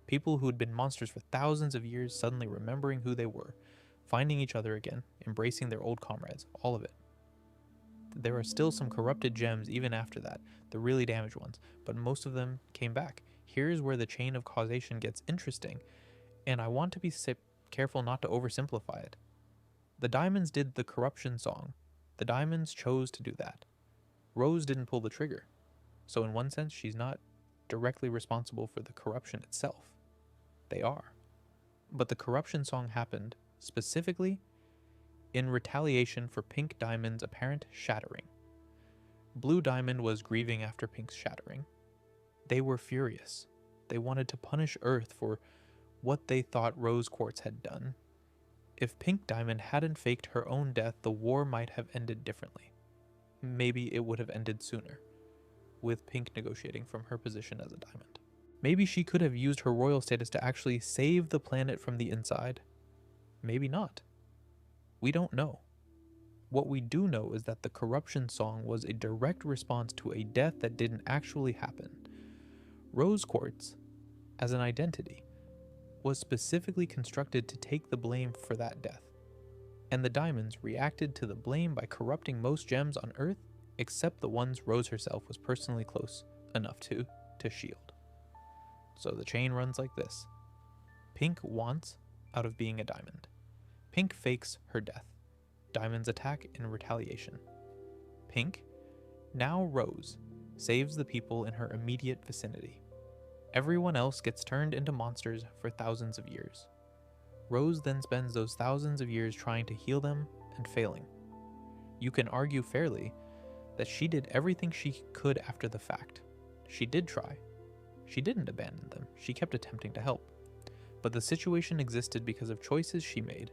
People who had been monsters for thousands of years suddenly remembering who they were, finding each other again, embracing their old comrades, all of it. There are still some corrupted gems even after that, the really damaged ones, but most of them came back. Here's where the chain of causation gets interesting, and I want to be careful not to oversimplify it. The diamonds did the corruption song. The diamonds chose to do that. Rose didn't pull the trigger, so in one sense she's not directly responsible for the corruption itself. They are. But the corruption song happened specifically in retaliation for Pink Diamond's apparent shattering. Blue Diamond was grieving after Pink's shattering. They were furious. They wanted to punish Earth for what they thought Rose Quartz had done. If Pink Diamond hadn't faked her own death, the war might have ended differently. Maybe it would have ended sooner, with Pink negotiating from her position as a diamond. Maybe she could have used her royal status to actually save the planet from the inside. Maybe not. We don't know. What we do know is that the corruption song was a direct response to a death that didn't actually happen. Rose Quartz, as an identity, was specifically constructed to take the blame for that death. And the diamonds reacted to the blame by corrupting most gems on Earth, except the ones Rose herself was personally close enough to shield. So the chain runs like this. Pink wants out of being a diamond. Pink fakes her death. Diamonds attack in retaliation. Pink, now Rose, saves the people in her immediate vicinity. Everyone else gets turned into monsters for thousands of years. Rose then spends those thousands of years trying to heal them and failing. You can argue fairly that she did everything she could after the fact. She did try. She didn't abandon them. She kept attempting to help. But the situation existed because of choices she made,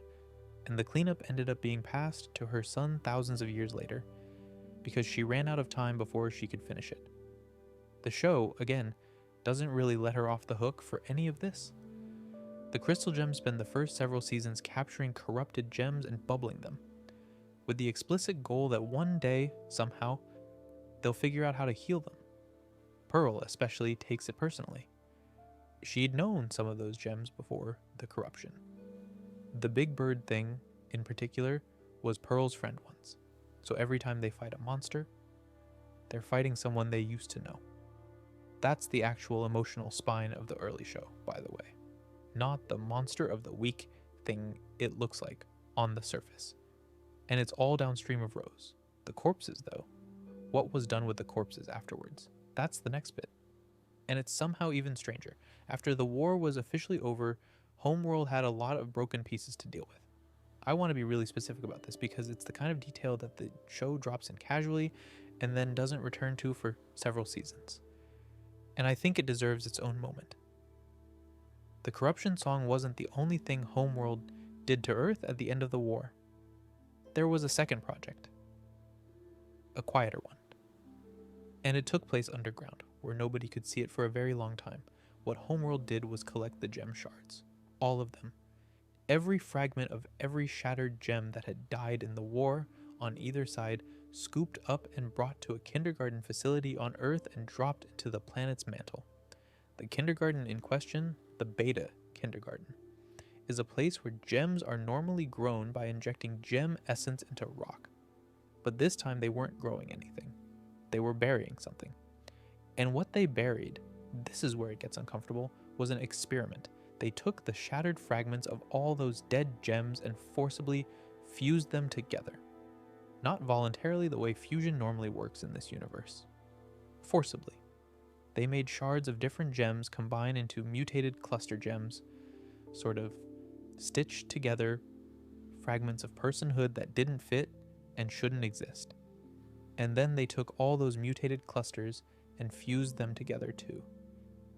and the cleanup ended up being passed to her son thousands of years later, because she ran out of time before she could finish it. The show, again, doesn't really let her off the hook for any of this. The Crystal Gems spend the first several seasons capturing corrupted gems and bubbling them, with the explicit goal that one day, somehow, they'll figure out how to heal them. Pearl especially takes it personally. She'd known some of those gems before the corruption. The big bird thing, in particular, was Pearl's friend once, so every time they fight a monster, they're fighting someone they used to know. That's the actual emotional spine of the early show, by the way. Not the monster of the week thing it looks like on the surface. And it's all downstream of Rose. The corpses, though, what was done with the corpses afterwards? That's the next bit. And it's somehow even stranger. After the war was officially over, Homeworld had a lot of broken pieces to deal with. I want to be really specific about this because it's the kind of detail that the show drops in casually and then doesn't return to for several seasons. And I think it deserves its own moment. The corruption song wasn't the only thing Homeworld did to Earth at the end of the war. There was a second project. A quieter one. And it took place underground, where nobody could see it for a very long time. What Homeworld did was collect the gem shards. All of them. Every fragment of every shattered gem that had died in the war on either side, scooped up and brought to a kindergarten facility on Earth and dropped into the planet's mantle. The kindergarten in question, the Beta Kindergarten, is a place where gems are normally grown by injecting gem essence into rock. But this time they weren't growing anything. They were burying something. And what they buried, this is where it gets uncomfortable, was an experiment. They took the shattered fragments of all those dead gems and forcibly fused them together. Not voluntarily the way fusion normally works in this universe. Forcibly. They made shards of different gems combine into mutated cluster gems, sort of stitched together fragments of personhood that didn't fit and shouldn't exist. And then they took all those mutated clusters and fused them together too,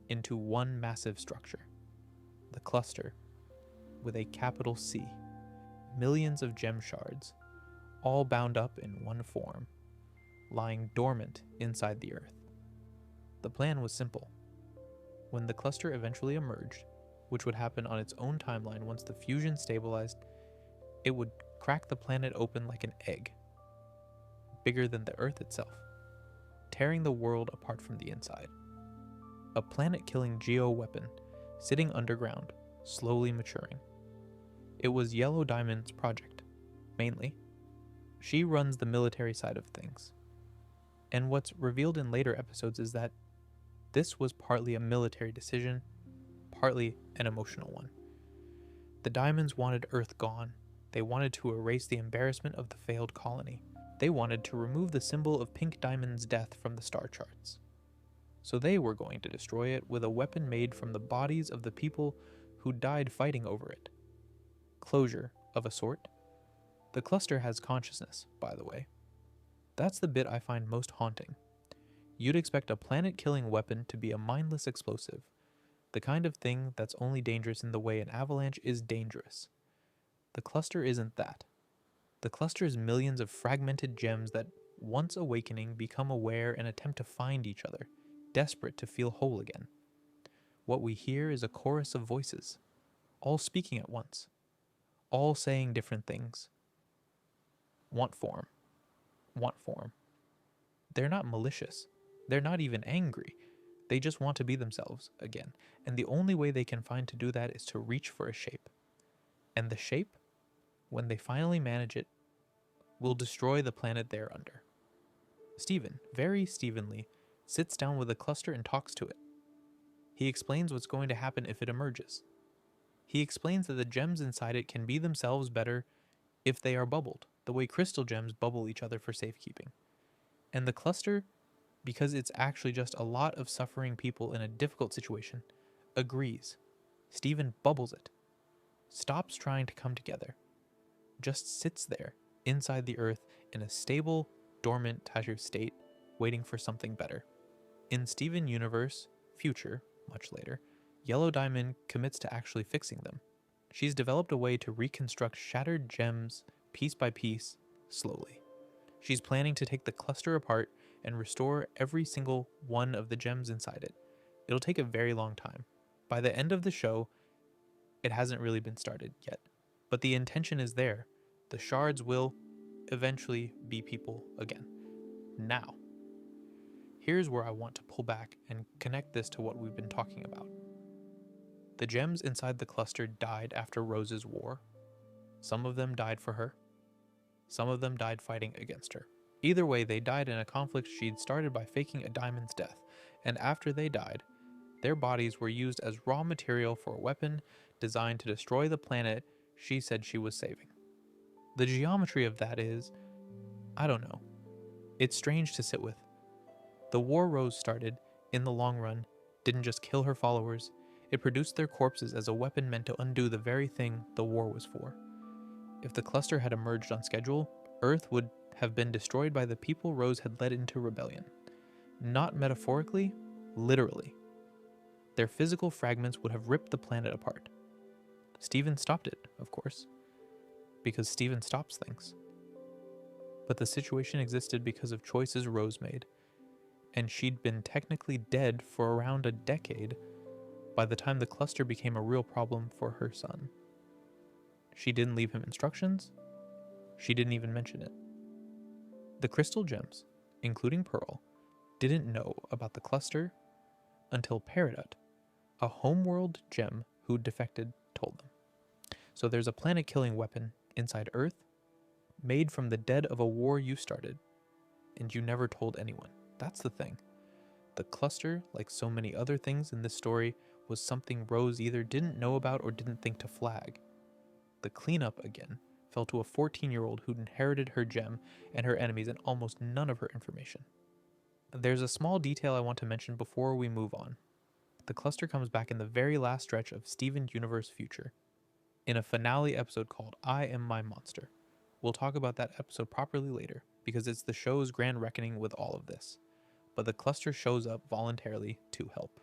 into one massive structure. The cluster, with a capital C. Millions of gem shards, all bound up in one form, lying dormant inside the Earth. The plan was simple. When the cluster eventually emerged, which would happen on its own timeline once the fusion stabilized, it would crack the planet open like an egg, bigger than the Earth itself, tearing the world apart from the inside. A planet-killing geo-weapon sitting underground, slowly maturing. It was Yellow Diamond's project, mainly. She runs the military side of things. And what's revealed in later episodes is that this was partly a military decision, partly an emotional one. The Diamonds wanted Earth gone. They wanted to erase the embarrassment of the failed colony. They wanted to remove the symbol of Pink Diamond's death from the star charts. So they were going to destroy it with a weapon made from the bodies of the people who died fighting over it. Closure, of a sort. The cluster has consciousness, by the way. That's the bit I find most haunting. You'd expect a planet-killing weapon to be a mindless explosive, the kind of thing that's only dangerous in the way an avalanche is dangerous. The cluster isn't that. The cluster is millions of fragmented gems that, once awakening, become aware and attempt to find each other, desperate to feel whole again. What we hear is a chorus of voices, all speaking at once, all saying different things. Want form. Want form. They're not malicious. They're not even angry. They just want to be themselves again. And the only way they can find to do that is to reach for a shape. And the shape, when they finally manage it, will destroy the planet they're under. Stephen, very Stephenly, sits down with the cluster and talks to it. He explains what's going to happen if it emerges. He explains that the gems inside it can be themselves better if they are bubbled, the way crystal gems bubble each other for safekeeping. And the cluster, because it's actually just a lot of suffering people in a difficult situation, agrees. Stephen bubbles it, stops trying to come together, just sits there inside the earth in a stable, dormant type state, waiting for something better. In Steven Universe, future, much later, Yellow Diamond commits to actually fixing them. She's developed a way to reconstruct shattered gems piece by piece, slowly. She's planning to take the cluster apart and restore every single one of the gems inside it. It'll take a very long time. By the end of the show, it hasn't really been started yet. But the intention is there. The shards will eventually be people again. Now, here's where I want to pull back and connect this to what we've been talking about. The gems inside the cluster died after Rose's war. Some of them died for her. Some of them died fighting against her. Either way, they died in a conflict she'd started by faking a diamond's death, and after they died, their bodies were used as raw material for a weapon designed to destroy the planet she said she was saving. The geometry of that is, I don't know. It's strange to sit with. The war Rose started, in the long run, didn't just kill her followers, it produced their corpses as a weapon meant to undo the very thing the war was for. If the cluster had emerged on schedule, Earth would have been destroyed by the people Rose had led into rebellion. Not metaphorically, literally. Their physical fragments would have ripped the planet apart. Stephen stopped it, of course, because Stephen stops things. But the situation existed because of choices Rose made, and she'd been technically dead for around a decade by the time the cluster became a real problem for her son. She didn't leave him instructions. She didn't even mention it. The crystal gems, including Pearl, didn't know about the cluster until Peridot, a homeworld gem who defected, told them. So there's a planet-killing weapon inside Earth, made from the dead of a war you started, and you never told anyone. That's the thing. The cluster, like so many other things in this story, was something Rose either didn't know about or didn't think to flag. The cleanup, again, fell to a 14-year-old who'd inherited her gem and her enemies and almost none of her information. There's a small detail I want to mention before we move on. The cluster comes back in the very last stretch of Steven Universe Future, in a finale episode called I Am My Monster. We'll talk about that episode properly later, because it's the show's grand reckoning with all of this. But the cluster shows up voluntarily to help.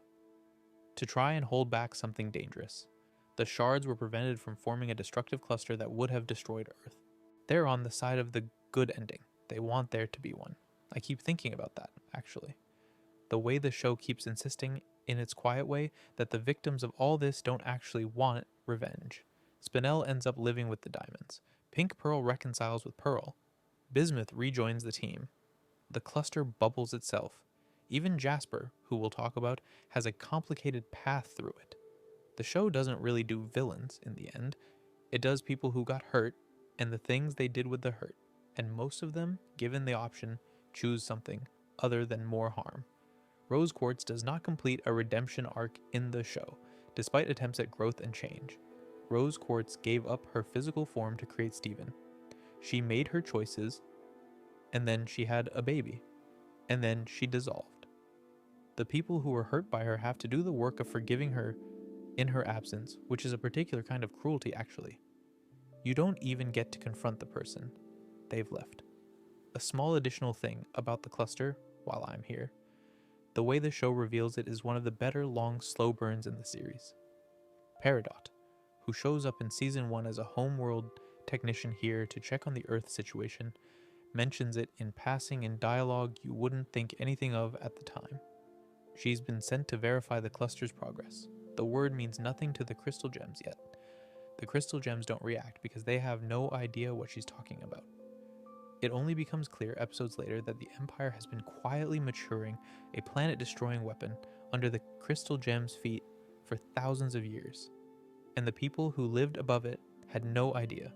To try and hold back something dangerous. The shards were prevented from forming a destructive cluster that would have destroyed Earth. They're on the side of the good ending. They want there to be one. I keep thinking about that, actually. The way the show keeps insisting, in its quiet way, that the victims of all this don't actually want revenge. Spinel ends up living with the diamonds. Pink Pearl reconciles with Pearl. Bismuth rejoins the team. The cluster bubbles itself. Even Jasper, who we'll talk about, has a complicated path through it. The show doesn't really do villains in the end. It does people who got hurt and the things they did with the hurt. And most of them, given the option, choose something other than more harm. Rose Quartz does not complete a redemption arc in the show, despite attempts at growth and change. Rose Quartz gave up her physical form to create Steven. She made her choices, and then she had a baby, and then she dissolved. The people who were hurt by her have to do the work of forgiving her in her absence, which is a particular kind of cruelty, actually. You don't even get to confront the person. They've left. A small additional thing about the cluster, while I'm here. The way the show reveals it is one of the better long slow burns in the series. Peridot, who shows up in Season 1 as a homeworld technician here to check on the Earth situation, mentions it in passing in dialogue you wouldn't think anything of at the time. She's been sent to verify the cluster's progress. The word means nothing to the crystal gems yet. The crystal gems don't react because they have no idea what she's talking about. It only becomes clear episodes later that the Empire has been quietly maturing a planet-destroying weapon under the crystal gems' feet for thousands of years, and the people who lived above it had no idea.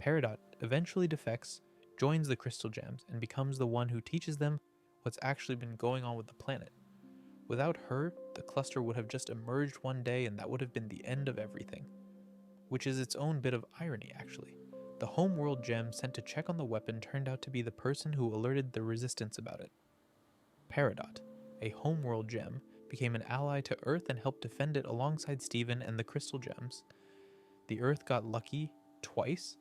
Peridot eventually defects, joins the crystal gems, and becomes the one who teaches them what's actually been going on with the planet. Without her, the cluster would have just emerged one day and that would have been the end of everything. Which is its own bit of irony, actually. The homeworld gem sent to check on the weapon turned out to be the person who alerted the resistance about it. Peridot, a homeworld gem, became an ally to Earth and helped defend it alongside Steven and the crystal gems. The Earth got lucky twice,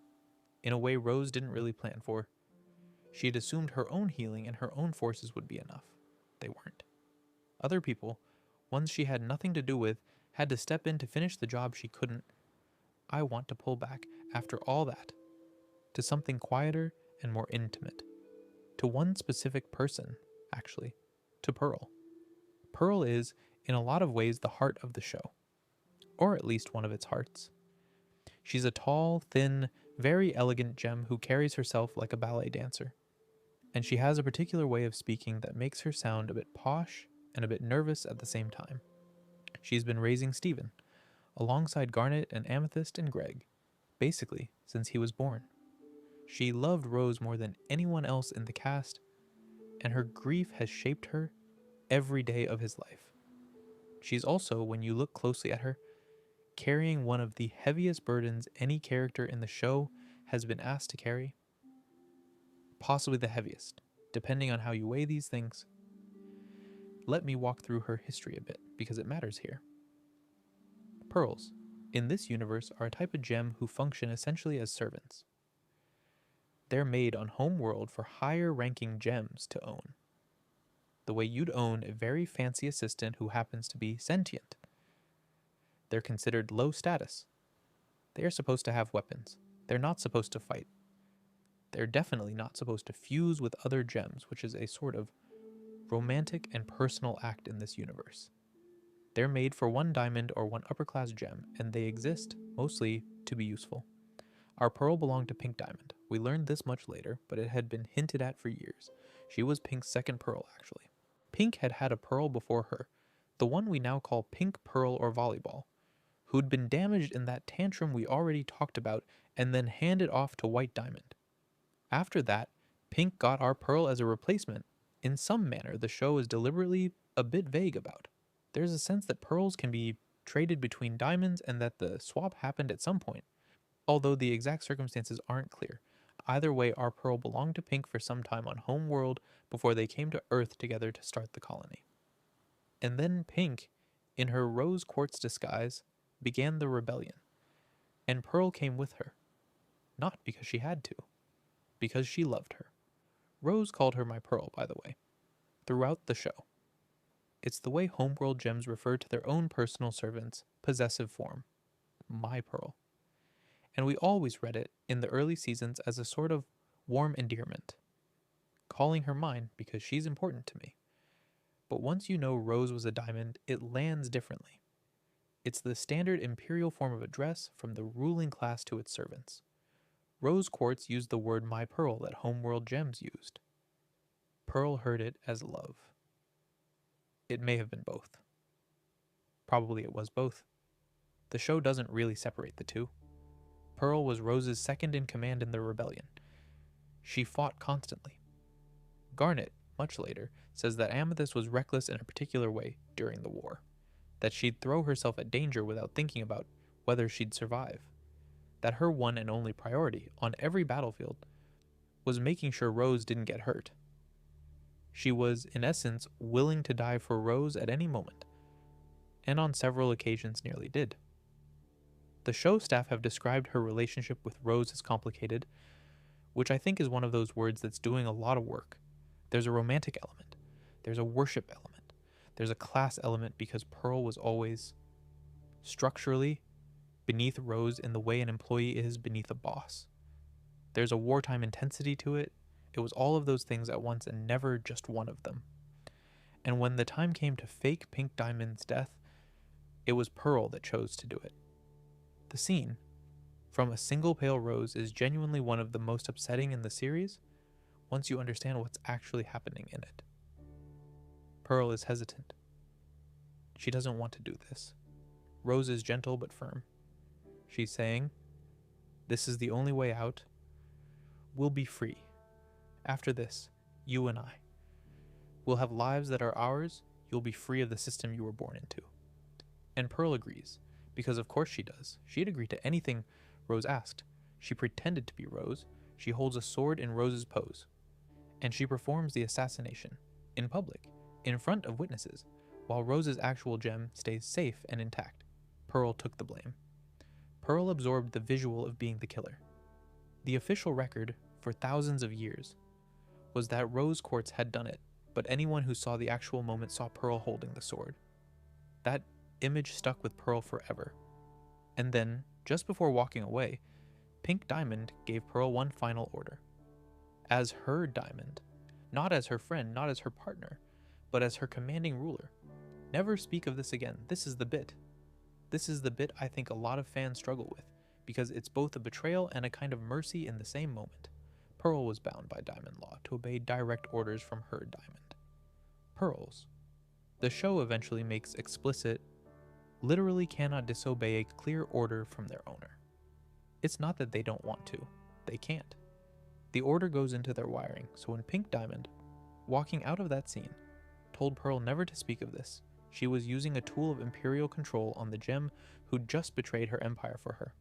in a way Rose didn't really plan for. She had assumed her own healing and her own forces would be enough. They weren't. Other people, ones she had nothing to do with, had to step in to finish the job she couldn't. I want to pull back, after all that, to something quieter and more intimate. To one specific person, actually. To Pearl. Pearl is, in a lot of ways, the heart of the show. Or at least one of its hearts. She's a tall, thin, very elegant gem who carries herself like a ballet dancer. And she has a particular way of speaking that makes her sound a bit posh and a bit nervous at the same time. She's been raising Steven, alongside Garnet and Amethyst and Greg, basically since he was born. She loved Rose more than anyone else in the cast, and her grief has shaped her every day of his life. She's also, when you look closely at her, carrying one of the heaviest burdens any character in the show has been asked to carry. Possibly the heaviest, depending on how you weigh these things. Let me walk through her history a bit, because it matters here. Pearls, in this universe, are a type of gem who function essentially as servants. They're made on Homeworld for higher-ranking gems to own. The way you'd own a very fancy assistant who happens to be sentient. They're considered low status. They are supposed to have weapons. They're not supposed to fight. They're definitely not supposed to fuse with other gems, which is a sort of romantic and personal act in this universe. They're made for one diamond or one upper-class gem, and they exist, mostly, to be useful. Our Pearl belonged to Pink Diamond. We learned this much later, but it had been hinted at for years. She was Pink's second Pearl, actually. Pink had had a Pearl before her, the one we now call Pink Pearl or Volleyball, who'd been damaged in that tantrum we already talked about and then handed off to White Diamond. After that, Pink got our Pearl as a replacement, in some manner the show is deliberately a bit vague about. There's a sense that Pearls can be traded between diamonds and that the swap happened at some point, although the exact circumstances aren't clear. Either way, our Pearl belonged to Pink for some time on Homeworld before they came to Earth together to start the colony. And then Pink, in her Rose Quartz disguise, began the rebellion. And Pearl came with her. Not because she had to. Because she loved her. Rose called her my Pearl, by the way, throughout the show. It's the way Homeworld gems refer to their own personal servants, possessive form. My Pearl. And we always read it, in the early seasons, as a sort of warm endearment. Calling her mine because she's important to me. But once you know Rose was a diamond, it lands differently. It's the standard imperial form of address from the ruling class to its servants. Rose Quartz used the word my Pearl that Homeworld gems used. Pearl heard it as love. It may have been both. Probably it was both. The show doesn't really separate the two. Pearl was Rose's second in command in the rebellion. She fought constantly. Garnet, much later, says that Amethyst was reckless in a particular way during the war. That she'd throw herself at danger without thinking about whether she'd survive. That her one and only priority, on every battlefield, was making sure Rose didn't get hurt. She was, in essence, willing to die for Rose at any moment, and on several occasions nearly did. The show staff have described her relationship with Rose as complicated, which I think is one of those words that's doing a lot of work. There's a romantic element. There's a worship element. There's a class element because Pearl was always, structurally, beneath Rose in the way an employee is beneath a boss. There's a wartime intensity to it. It was all of those things at once and never just one of them. And when the time came to fake Pink Diamond's death, it was Pearl that chose to do it. The scene, from a single pale rose, is genuinely one of the most upsetting in the series once you understand what's actually happening in it. Pearl is hesitant. She doesn't want to do this. Rose is gentle but firm. She's saying, "This is the only way out. We'll be free. After this, you and I. We'll have lives that are ours. You'll be free of the system you were born into." And Pearl agrees, because of course she does. She'd agree to anything Rose asked. She pretended to be Rose. She holds a sword in Rose's pose. And she performs the assassination, in public, in front of witnesses, while Rose's actual gem stays safe and intact. Pearl took the blame. Pearl absorbed the visual of being the killer. The official record, for thousands of years, was that Rose Quartz had done it, but anyone who saw the actual moment saw Pearl holding the sword. That image stuck with Pearl forever. And then, just before walking away, Pink Diamond gave Pearl one final order. As her diamond, not as her friend, not as her partner, but as her commanding ruler. Never speak of this again. This is the bit. This is the bit I think a lot of fans struggle with, because it's both a betrayal and a kind of mercy in the same moment. Pearl was bound by diamond law to obey direct orders from her diamond. Pearls. The show eventually makes explicit, literally cannot disobey a clear order from their owner. It's not that they don't want to. They can't. The order goes into their wiring, so when Pink Diamond, walking out of that scene, told Pearl never to speak of this, she was using a tool of imperial control on the gem who'd just betrayed her empire for her.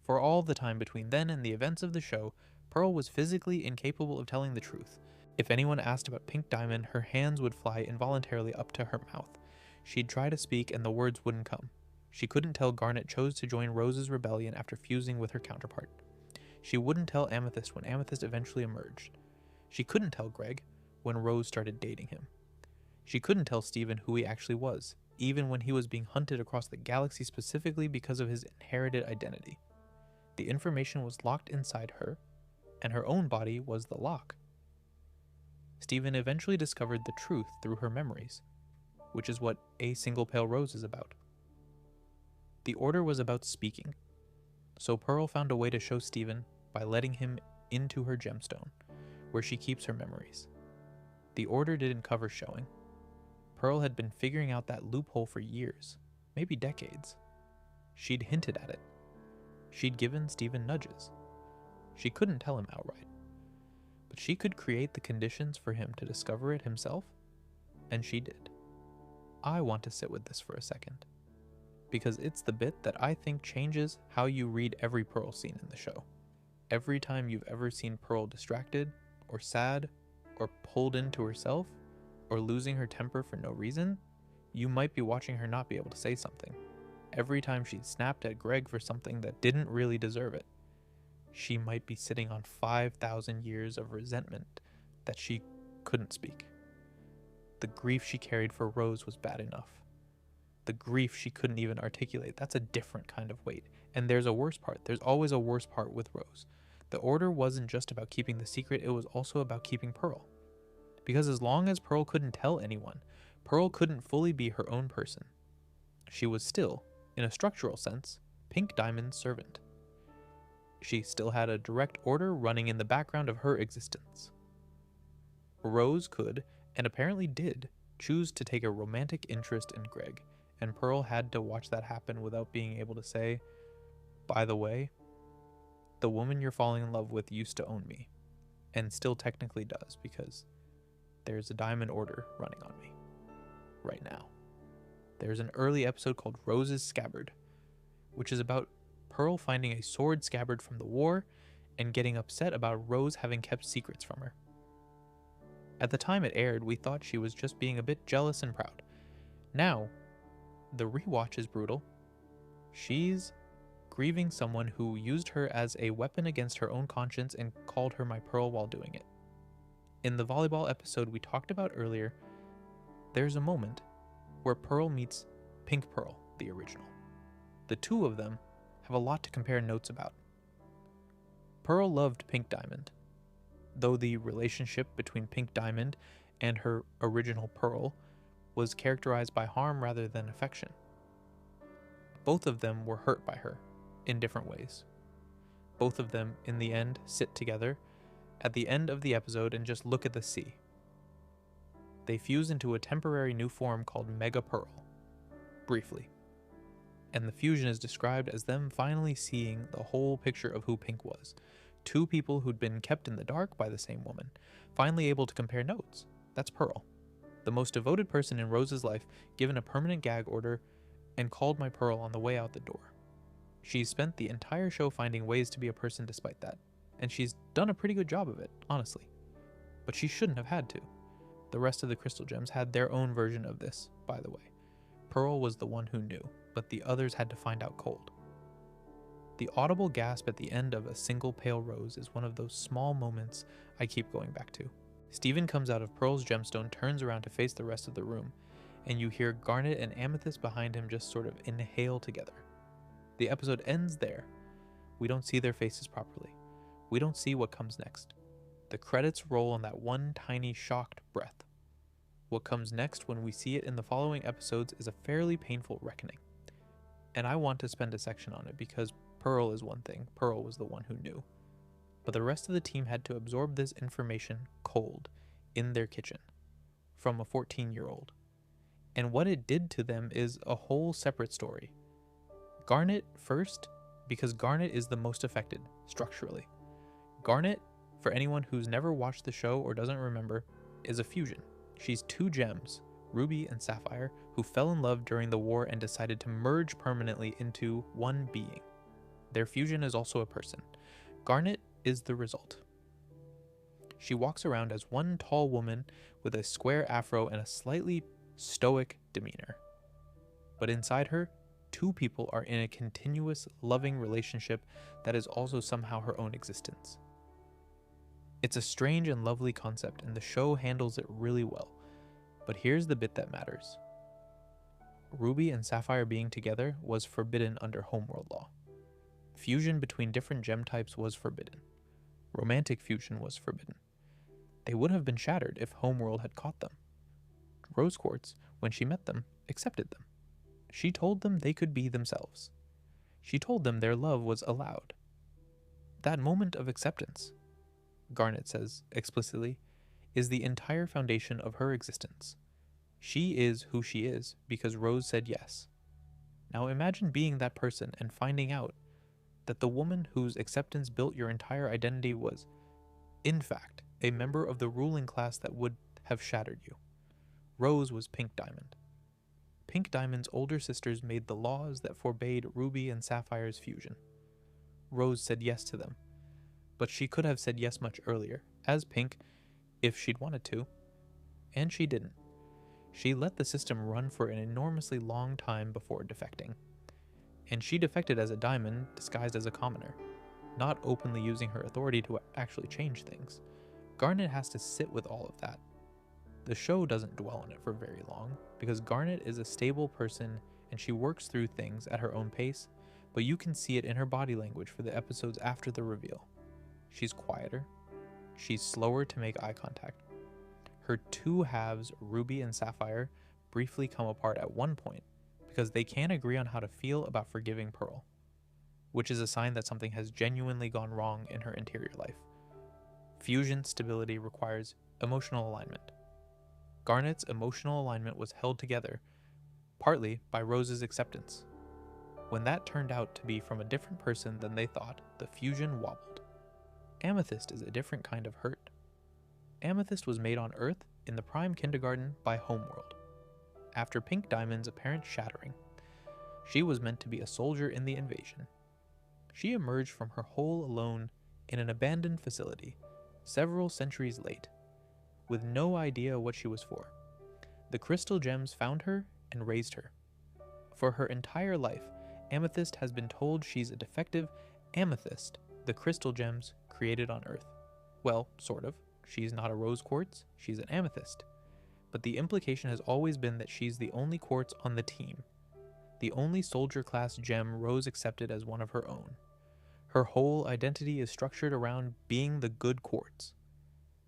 For all the time between then and the events of the show, Pearl was physically incapable of telling the truth. If anyone asked about Pink Diamond, her hands would fly involuntarily up to her mouth. She'd try to speak and the words wouldn't come. She couldn't tell Garnet chose to join Rose's rebellion after fusing with her counterpart. She wouldn't tell Amethyst when Amethyst eventually emerged. She couldn't tell Greg when Rose started dating him. She couldn't tell Steven who he actually was, even when he was being hunted across the galaxy specifically because of his inherited identity. The information was locked inside her, and her own body was the lock. Steven eventually discovered the truth through her memories, which is what A Single Pale Rose is about. The order was about speaking, so Pearl found a way to show Steven by letting him into her gemstone, where she keeps her memories. The order didn't cover showing. Pearl had been figuring out that loophole for years, maybe decades. She'd hinted at it. She'd given Steven nudges. She couldn't tell him outright, but she could create the conditions for him to discover it himself, and she did. I want to sit with this for a second, because it's the bit that I think changes how you read every Pearl scene in the show. Every time you've ever seen Pearl distracted, or sad, or pulled into herself, or losing her temper for no reason, you might be watching her not be able to say something. Every time she snapped at Greg for something that didn't really deserve it, she might be sitting on 5,000 years of resentment that she couldn't speak. The grief she carried for Rose was bad enough. The grief she couldn't even articulate, that's a different kind of weight. And there's a worse part. There's always a worse part with Rose. The order wasn't just about keeping the secret, it was also about keeping Pearl. Because as long as Pearl couldn't tell anyone, Pearl couldn't fully be her own person. She was still, in a structural sense, Pink Diamond's servant. She still had a direct order running in the background of her existence. Rose could, and apparently did, choose to take a romantic interest in Greg, and Pearl had to watch that happen without being able to say, "By the way, the woman you're falling in love with used to own me," and still technically does, because there's a diamond order running on me right now. There's an early episode called Rose's Scabbard, which is about Pearl finding a sword scabbard from the war and getting upset about Rose having kept secrets from her. At the time it aired, we thought she was just being a bit jealous and proud. Now, the rewatch is brutal. She's grieving someone who used her as a weapon against her own conscience and called her my Pearl while doing it. In the volleyball episode we talked about earlier, there's a moment where Pearl meets Pink Pearl, the original. The two of them have a lot to compare notes about. Pearl loved Pink Diamond, though the relationship between Pink Diamond and her original Pearl was characterized by harm rather than affection. Both of them were hurt by her in different ways. Both of them, in the end, sit together at the end of the episode and just look at the sea. They fuse into a temporary new form called Mega Pearl, briefly. And the fusion is described as them finally seeing the whole picture of who Pink was. Two people who'd been kept in the dark by the same woman, finally able to compare notes. That's Pearl, the most devoted person in Rose's life, given a permanent gag order, and called my Pearl on the way out the door. She's spent the entire show finding ways to be a person despite that, and she's done a pretty good job of it, honestly. But she shouldn't have had to. The rest of the Crystal Gems had their own version of this, by the way. Pearl was the one who knew, but the others had to find out cold. The audible gasp at the end of A Single Pale Rose is one of those small moments I keep going back to. Steven comes out of Pearl's gemstone, turns around to face the rest of the room, and you hear Garnet and Amethyst behind him just sort of inhale together. The episode ends there. We don't see their faces properly. We don't see what comes next. The credits roll on that one tiny shocked breath. What comes next when we see it in the following episodes is a fairly painful reckoning. And I want to spend a section on it because Pearl is one thing. Pearl was the one who knew. But the rest of the team had to absorb this information cold, in their kitchen, from a 14-year-old. And what it did to them is a whole separate story. Garnet first, because Garnet is the most affected, structurally. Garnet, for anyone who's never watched the show or doesn't remember, is a fusion. She's two gems, Ruby and Sapphire, who fell in love during the war and decided to merge permanently into one being. Their fusion is also a person. Garnet is the result. She walks around as one tall woman with a square afro and a slightly stoic demeanor. But inside her, two people are in a continuous, loving relationship that is also somehow her own existence. It's a strange and lovely concept, and the show handles it really well. But here's the bit that matters. Ruby and Sapphire being together was forbidden under homeworld law. Fusion between different gem types was forbidden. Romantic fusion was forbidden. They would have been shattered if homeworld had caught them. Rose Quartz, when she met them, accepted them. She told them they could be themselves. She told them their love was allowed. That moment of acceptance, Garnet says explicitly, is the entire foundation of her existence. She is who she is because Rose said yes. Now imagine being that person and finding out that the woman whose acceptance built your entire identity was, in fact, a member of the ruling class that would have shattered you. Rose was Pink Diamond. Pink Diamond's older sisters made the laws that forbade Ruby and Sapphire's fusion. Rose said yes to them, but she could have said yes much earlier, as Pink, if she'd wanted to, and she didn't. She let the system run for an enormously long time before defecting. And she defected as a diamond disguised as a commoner, not openly using her authority to actually change things. Garnet has to sit with all of that. The show doesn't dwell on it for very long, because Garnet is a stable person and she works through things at her own pace, but you can see it in her body language for the episodes after the reveal. She's quieter. She's slower to make eye contact. Her two halves, Ruby and Sapphire, briefly come apart at one point because they can't agree on how to feel about forgiving Pearl, which is a sign that something has genuinely gone wrong in her interior life. Fusion stability requires emotional alignment. Garnet's emotional alignment was held together, partly by Rose's acceptance. When that turned out to be from a different person than they thought, the fusion wobbled. Amethyst is a different kind of hurt. Amethyst was made on Earth in the prime kindergarten by Homeworld. After Pink Diamond's apparent shattering, she was meant to be a soldier in the invasion. She emerged from her hole alone in an abandoned facility, several centuries late, with no idea what she was for. The Crystal Gems found her and raised her. For her entire life, Amethyst has been told she's a defective amethyst the Crystal Gems created on Earth. Well, sort of. She's not a Rose Quartz, she's an amethyst. But the implication has always been that she's the only quartz on the team. the only soldier-class gem Rose accepted as one of her own. Her whole identity is structured around being the good quartz.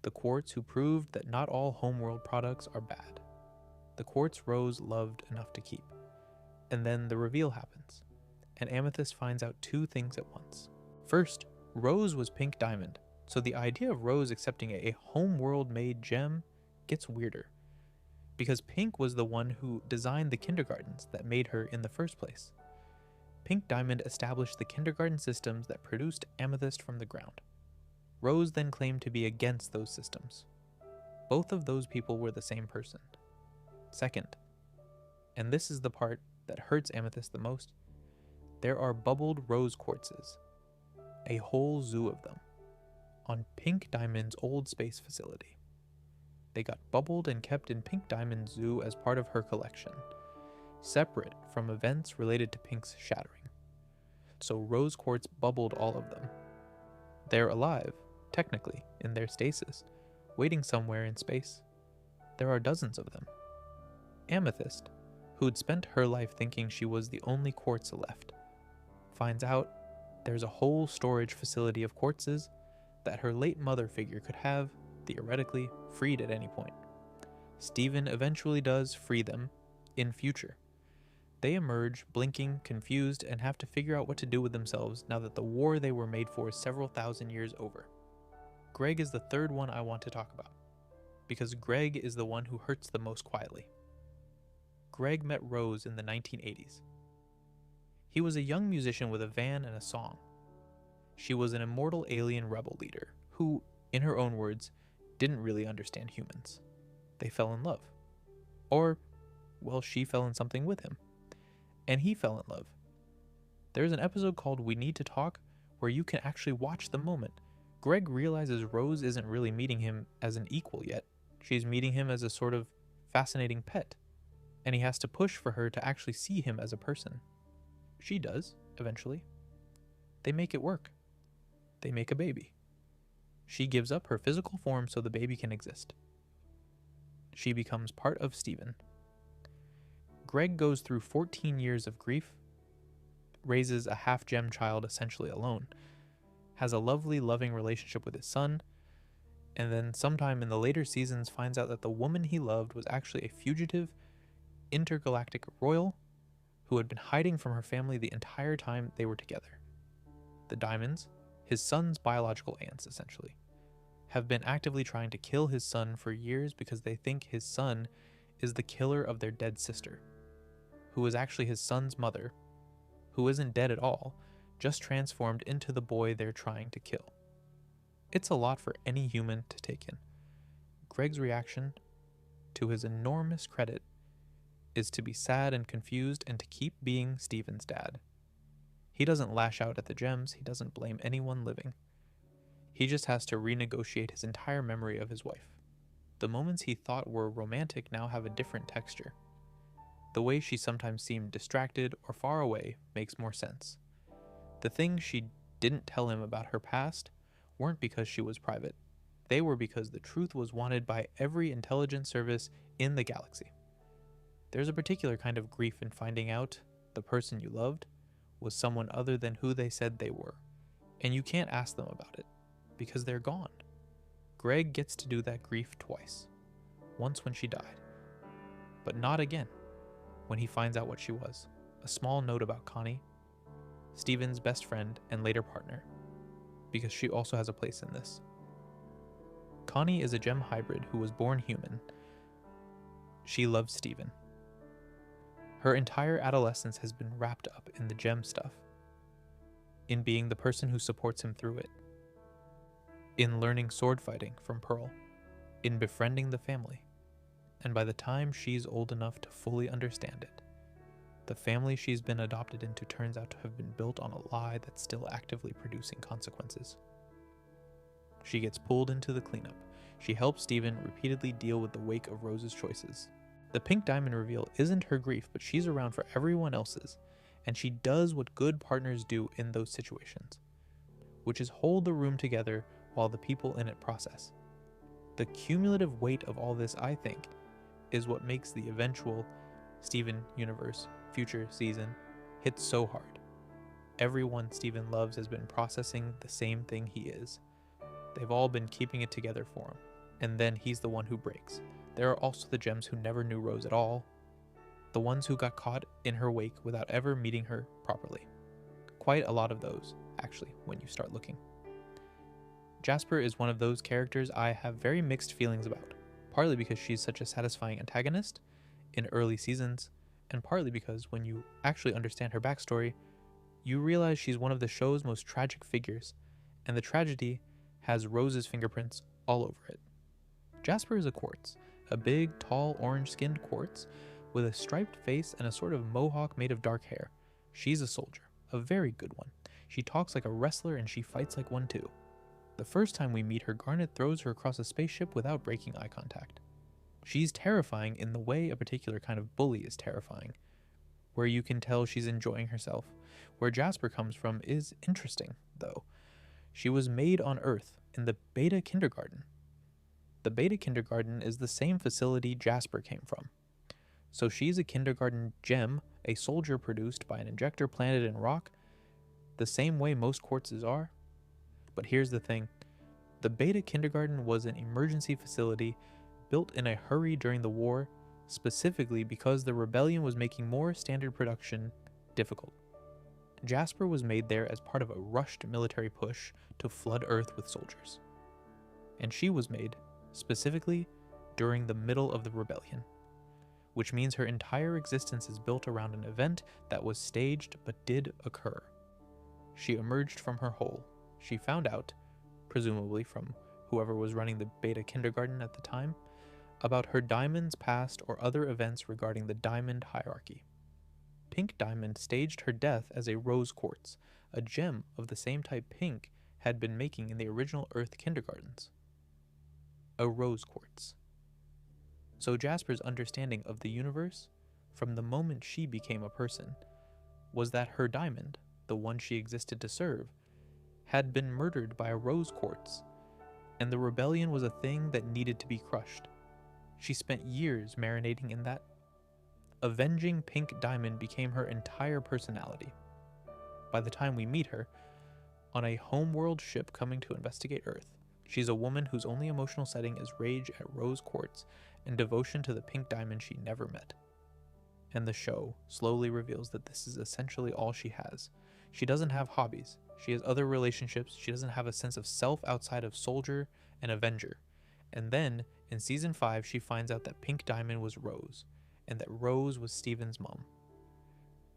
The quartz who proved that not all homeworld products are bad. The quartz Rose loved enough to keep. And then the reveal happens, and Amethyst finds out two things at once. First, Rose was pink diamond, so the idea of Rose accepting a homeworld-made gem gets weirder, because Pink was the one who designed the kindergartens that made her in the first place. Pink Diamond established the kindergarten systems that produced Amethyst from the ground. Rose then claimed to be against those systems. Both of those people were the same person. Second, and this is the part that hurts Amethyst the most, there are bubbled rose quartzes, a whole zoo of them, on Pink Diamond's old space facility. They got bubbled and kept in Pink Diamond's zoo as part of her collection, separate from events related to Pink's shattering. So Rose Quartz bubbled all of them. They're alive, technically, in their stasis, waiting somewhere in space. There are dozens of them. Amethyst, who'd spent her life thinking she was the only quartz left, finds out there's a whole storage facility of quartzes that her late mother figure could have, theoretically, freed at any point. Steven eventually does free them in future. They emerge, blinking, confused, and have to figure out what to do with themselves now that the war they were made for is several thousand years over. Greg is the third one I want to talk about, because Greg is the one who hurts the most quietly. Greg met Rose in the 1980s. He was a young musician with a van and a song. She was an immortal alien rebel leader who, in her own words, didn't really understand humans. They fell in love. Or, well, she fell in something with him. And he fell in love. There's an episode called We Need to Talk where you can actually watch the moment. Greg realizes Rose isn't really meeting him as an equal yet. She's meeting him as a sort of fascinating pet. And he has to push for her to actually see him as a person. She does, eventually. They make it work. They make a baby. She gives up her physical form so the baby can exist. She becomes part of Steven. Greg goes through 14 years of grief, raises a half-gem child essentially alone, has a lovely, loving relationship with his son, and then sometime in the later seasons finds out that the woman he loved was actually a fugitive, intergalactic royal who had been hiding from her family the entire time they were together. The Diamonds, his son's biological aunts essentially, have been actively trying to kill his son for years because they think his son is the killer of their dead sister, who is actually his son's mother, who isn't dead at all, just transformed into the boy they're trying to kill. It's a lot for any human to take in. Greg's reaction, to his enormous credit, is to be sad and confused and to keep being Steven's dad. He doesn't lash out at the gems, he doesn't blame anyone living. He just has to renegotiate his entire memory of his wife. The moments he thought were romantic now have a different texture. The way she sometimes seemed distracted or far away makes more sense. The things she didn't tell him about her past weren't because she was private. They were because the truth was wanted by every intelligence service in the galaxy. There's a particular kind of grief in finding out the person you loved was someone other than who they said they were, and you can't ask them about it, because they're gone. Greg gets to do that grief twice. Once when she died, but not again when he finds out what she was. A small note about Connie, Steven's best friend and later partner, because she also has a place in this. Connie is a gem hybrid who was born human. She loves Steven. Her entire adolescence has been wrapped up in the gem stuff, in being the person who supports him through it, in learning sword fighting from Pearl, in befriending the family, and by the time she's old enough to fully understand it, the family she's been adopted into turns out to have been built on a lie that's still actively producing consequences. She gets pulled into the cleanup. She helps Steven repeatedly deal with the wake of Rose's choices. The pink diamond reveal isn't her grief, but she's around for everyone else's, and she does what good partners do in those situations, which is hold the room together while the people in it process. The cumulative weight of all this, I think, is what makes the eventual Steven universe future season hits so hard. Everyone Steven loves has been processing the same thing he is. They've all been keeping it together for him, and then he's the one who breaks. There are also the gems who never knew Rose at all, the ones who got caught in her wake without ever meeting her properly. Quite a lot of those, actually, when you start looking. Jasper is one of those characters I have very mixed feelings about, partly because she's such a satisfying antagonist in early seasons, and partly because when you actually understand her backstory, you realize she's one of the show's most tragic figures, and the tragedy has Rose's fingerprints all over it. Jasper is a quartz, a big, tall, orange-skinned quartz with a striped face and a sort of mohawk made of dark hair. She's a soldier, a very good one. She talks like a wrestler and she fights like one too. The first time we meet her, Garnet throws her across a spaceship without breaking eye contact. She's terrifying in the way a particular kind of bully is terrifying, where you can tell she's enjoying herself. Where Jasper comes from is interesting, though. She was made on Earth in the Beta Kindergarten. The Beta Kindergarten is the same facility Jasper came from. So she's a kindergarten gem, a soldier produced by an injector planted in rock, the same way most quartzes are. But here's the thing. The Beta Kindergarten was an emergency facility built in a hurry during the war, specifically because the rebellion was making more standard production difficult. Jasper was made there as part of a rushed military push to flood Earth with soldiers. And she was made, specifically, during the middle of the rebellion, which means her entire existence is built around an event that was staged but did occur. She emerged from her hole. She found out, presumably from whoever was running the Beta Kindergarten at the time, about her diamond's past or other events regarding the diamond hierarchy. Pink Diamond staged her death as a rose quartz, a gem of the same type Pink had been making in the original Earth kindergartens. A rose quartz. So Jasper's understanding of the universe, from the moment she became a person, was that her diamond, the one she existed to serve, had been murdered by a rose quartz, and the rebellion was a thing that needed to be crushed. She spent years marinating in that. Avenging Pink Diamond became her entire personality. By the time we meet her, on a homeworld ship coming to investigate Earth, she's a woman whose only emotional setting is rage at Rose Quartz and devotion to the Pink Diamond she never met. And the show slowly reveals that this is essentially all she has. She doesn't have hobbies. She has other relationships. She doesn't have a sense of self outside of soldier and avenger. And then, in season 5, she finds out that Pink Diamond was Rose, and that Rose was Steven's mom,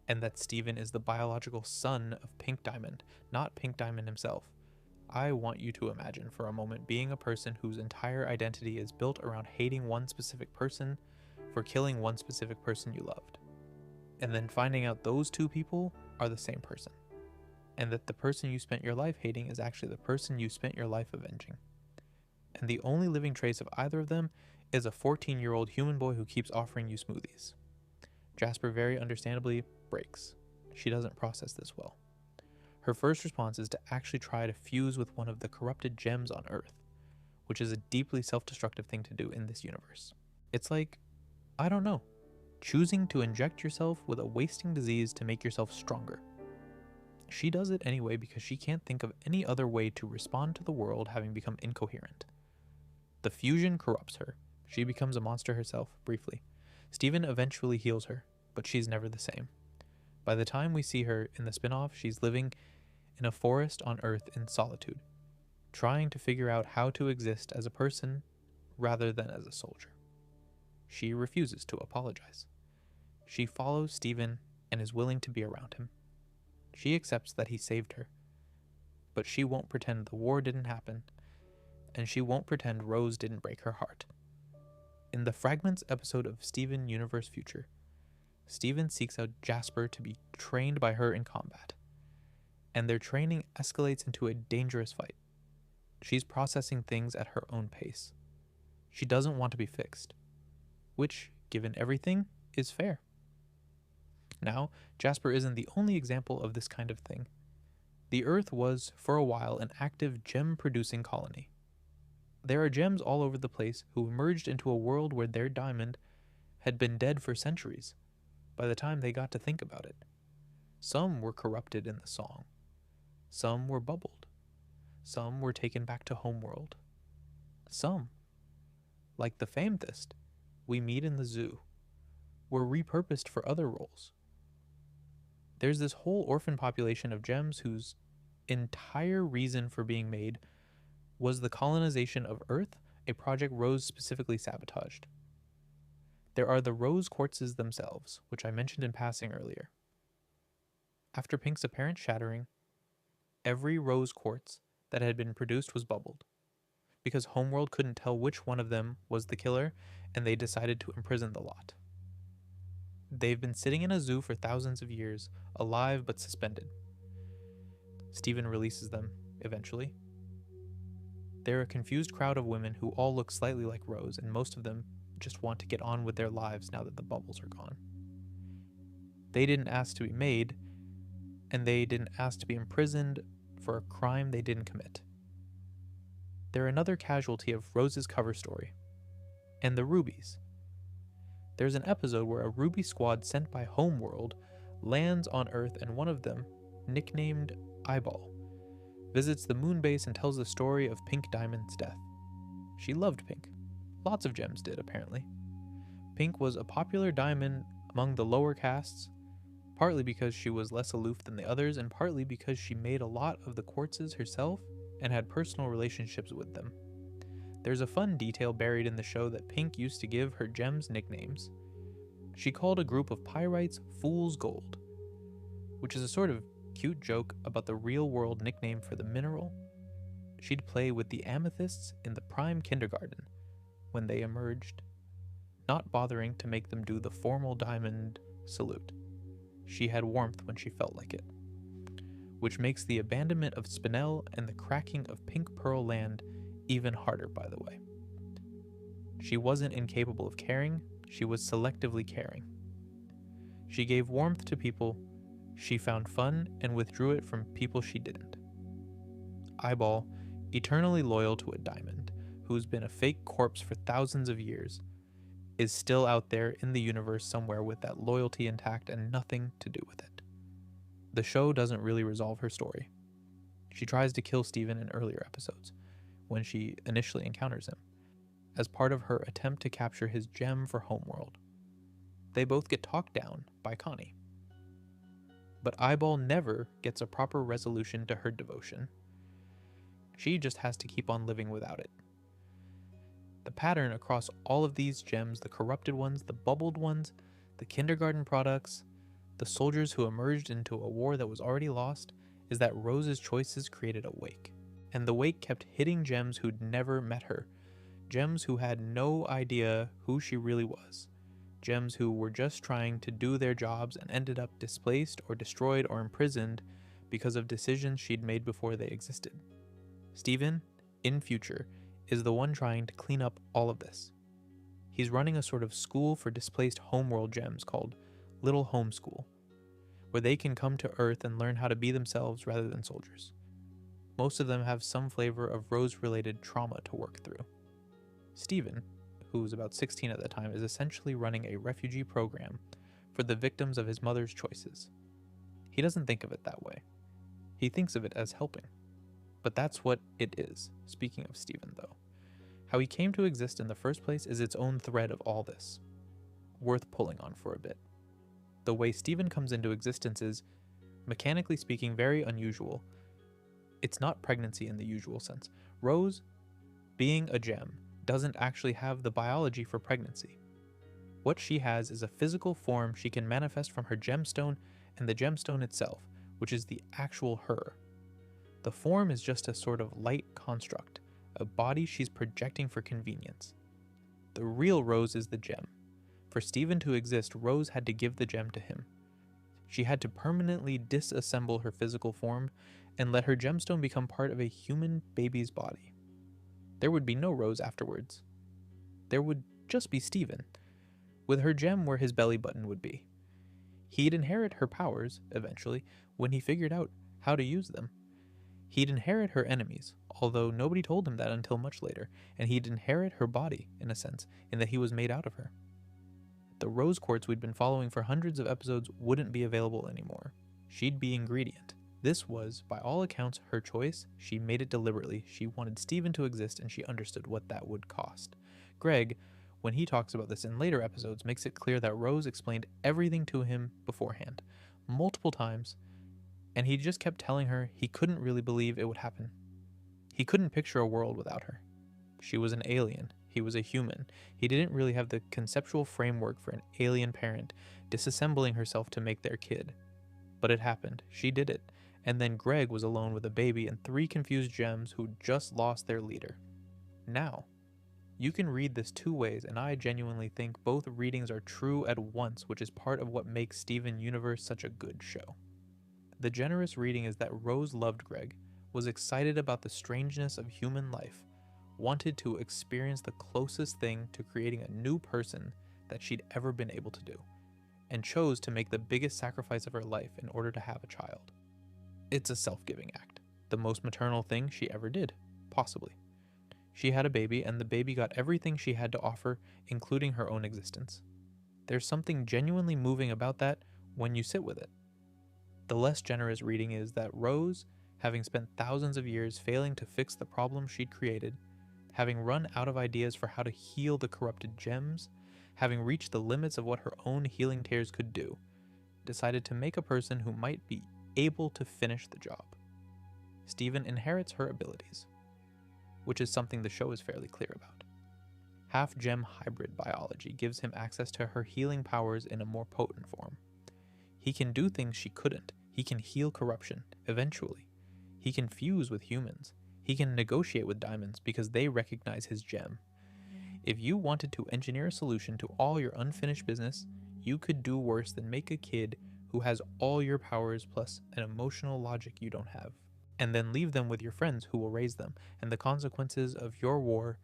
and that Steven is the biological son of Pink Diamond, not Pink Diamond himself. I want you to imagine for a moment being a person whose entire identity is built around hating one specific person for killing one specific person you loved, and then finding out those two people are the same person, and that the person you spent your life hating is actually the person you spent your life avenging. And the only living trace of either of them is a 14-year-old human boy who keeps offering you smoothies. Jasper very understandably breaks. She doesn't process this well. Her first response is to actually try to fuse with one of the corrupted gems on Earth, which is a deeply self-destructive thing to do in this universe. It's like, I don't know, choosing to inject yourself with a wasting disease to make yourself stronger. She does it anyway because she can't think of any other way to respond to the world having become incoherent. The fusion corrupts her. She becomes a monster herself, briefly. Steven eventually heals her, but she's never the same. By the time we see her in the spin-off, she's living in a forest on Earth in solitude, trying to figure out how to exist as a person rather than as a soldier. She refuses to apologize. She follows Steven and is willing to be around him. She accepts that he saved her, but she won't pretend the war didn't happen, and she won't pretend Rose didn't break her heart. In the Fragments episode of Steven Universe Future, Steven seeks out Jasper to be trained by her in combat, and their training escalates into a dangerous fight. She's processing things at her own pace. She doesn't want to be fixed, which, given everything, is fair. Now, Jasper isn't the only example of this kind of thing. The Earth was, for a while, an active gem-producing colony. There are gems all over the place who emerged into a world where their diamond had been dead for centuries, by the time they got to think about it. Some were corrupted in the song. Some were bubbled. Some were taken back to homeworld. Some, like the Famethist we meet in the zoo, were repurposed for other roles. There's this whole orphan population of gems whose entire reason for being made was the colonization of Earth, a project Rose specifically sabotaged. There are the Rose Quartzes themselves, which I mentioned in passing earlier. After Pink's apparent shattering, every Rose Quartz that had been produced was bubbled, because Homeworld couldn't tell which one of them was the killer, and they decided to imprison the lot. They've been sitting in a zoo for thousands of years, alive but suspended. Steven releases them, eventually. They're a confused crowd of women who all look slightly like Rose, and most of them just want to get on with their lives now that the bubbles are gone. They didn't ask to be made, and they didn't ask to be imprisoned for a crime they didn't commit. They're another casualty of Rose's cover story. And the rubies. There's an episode where a ruby squad sent by Homeworld lands on Earth, and one of them, nicknamed Eyeball, visits the moon base and tells the story of Pink Diamond's death. She loved Pink. Lots of gems did, apparently. Pink was a popular diamond among the lower castes, partly because she was less aloof than the others, and partly because she made a lot of the quartzes herself and had personal relationships with them. There's a fun detail buried in the show that Pink used to give her gems nicknames. She called a group of pyrites Fool's Gold, which is a sort of cute joke about the real-world nickname for the mineral. She'd play with the amethysts in the prime kindergarten when they emerged, not bothering to make them do the formal diamond salute. She had warmth when she felt like it, which makes the abandonment of Spinel and the cracking of Pink Pearl Land even harder, by the way. She wasn't incapable of caring, she was selectively caring. She gave warmth to people she found fun and withdrew it from people she didn't. Eyeball, eternally loyal to a diamond, who's been a fake corpse for thousands of years, is still out there in the universe somewhere with that loyalty intact and nothing to do with it. The show doesn't really resolve her story. She tries to kill Steven in earlier episodes, when she initially encounters him, as part of her attempt to capture his gem for Homeworld. They both get talked down by Connie. But Eyeball never gets a proper resolution to her devotion. She just has to keep on living without it. The pattern across all of these gems, the corrupted ones, the bubbled ones, the kindergarten products, the soldiers who emerged into a war that was already lost, is that Rose's choices created a wake. And the wake kept hitting gems who'd never met her, gems who had no idea who she really was, gems who were just trying to do their jobs and ended up displaced or destroyed or imprisoned because of decisions she'd made before they existed. Steven, in future, is the one trying to clean up all of this. He's running a sort of school for displaced homeworld gems called Little Home School, where they can come to Earth and learn how to be themselves rather than soldiers. Most of them have some flavor of Rose-related trauma to work through. Steven, who was about 16 at the time, is essentially running a refugee program for the victims of his mother's choices. He doesn't think of it that way. He thinks of it as helping. But that's what it is, speaking of Steven, though. How he came to exist in the first place is its own thread of all this, worth pulling on for a bit. The way Steven comes into existence is, mechanically speaking, very unusual. It's not pregnancy in the usual sense. Rose, being a gem, doesn't actually have the biology for pregnancy. What she has is a physical form she can manifest from her gemstone and the gemstone itself, which is the actual her. The form is just a sort of light construct, a body she's projecting for convenience. The real Rose is the gem. For Steven to exist, Rose had to give the gem to him. She had to permanently disassemble her physical form and let her gemstone become part of a human baby's body. There would be no Rose afterwards. There would just be Steven, with her gem where his belly button would be. He'd inherit her powers, eventually, when he figured out how to use them. He'd inherit her enemies, although nobody told him that until much later, and he'd inherit her body, in a sense, in that he was made out of her. The Rose Quartz we'd been following for hundreds of episodes wouldn't be available anymore. She'd be ingredient. This was, by all accounts, her choice. She made it deliberately. She wanted Steven to exist, and she understood what that would cost. Greg, when he talks about this in later episodes, makes it clear that Rose explained everything to him beforehand, multiple times, and he just kept telling her he couldn't really believe it would happen. He couldn't picture a world without her. She was an alien. He was a human. He didn't really have the conceptual framework for an alien parent disassembling herself to make their kid. But it happened. She did it. And then Greg was alone with a baby and 3 confused gems who just lost their leader. Now, you can read this 2 ways, and I genuinely think both readings are true at once, which is part of what makes Steven Universe such a good show. The generous reading is that Rose loved Greg, was excited about the strangeness of human life, wanted to experience the closest thing to creating a new person that she'd ever been able to do, and chose to make the biggest sacrifice of her life in order to have a child. It's a self-giving act, the most maternal thing she ever did, possibly. She had a baby, and the baby got everything she had to offer, including her own existence. There's something genuinely moving about that when you sit with it. The less generous reading is that Rose, having spent thousands of years failing to fix the problem she'd created, having run out of ideas for how to heal the corrupted gems, having reached the limits of what her own healing tears could do, decided to make a person who might be able to finish the job. Steven inherits her abilities, which is something the show is fairly clear about. Half-gem hybrid biology gives him access to her healing powers in a more potent form. He can do things she couldn't. He can heal corruption, eventually. He can fuse with humans. He can negotiate with diamonds because they recognize his gem. If you wanted to engineer a solution to all your unfinished business, you could do worse than make a kid who has all your powers plus an emotional logic you don't have, and then leave them with your friends who will raise them, and the consequences of your war,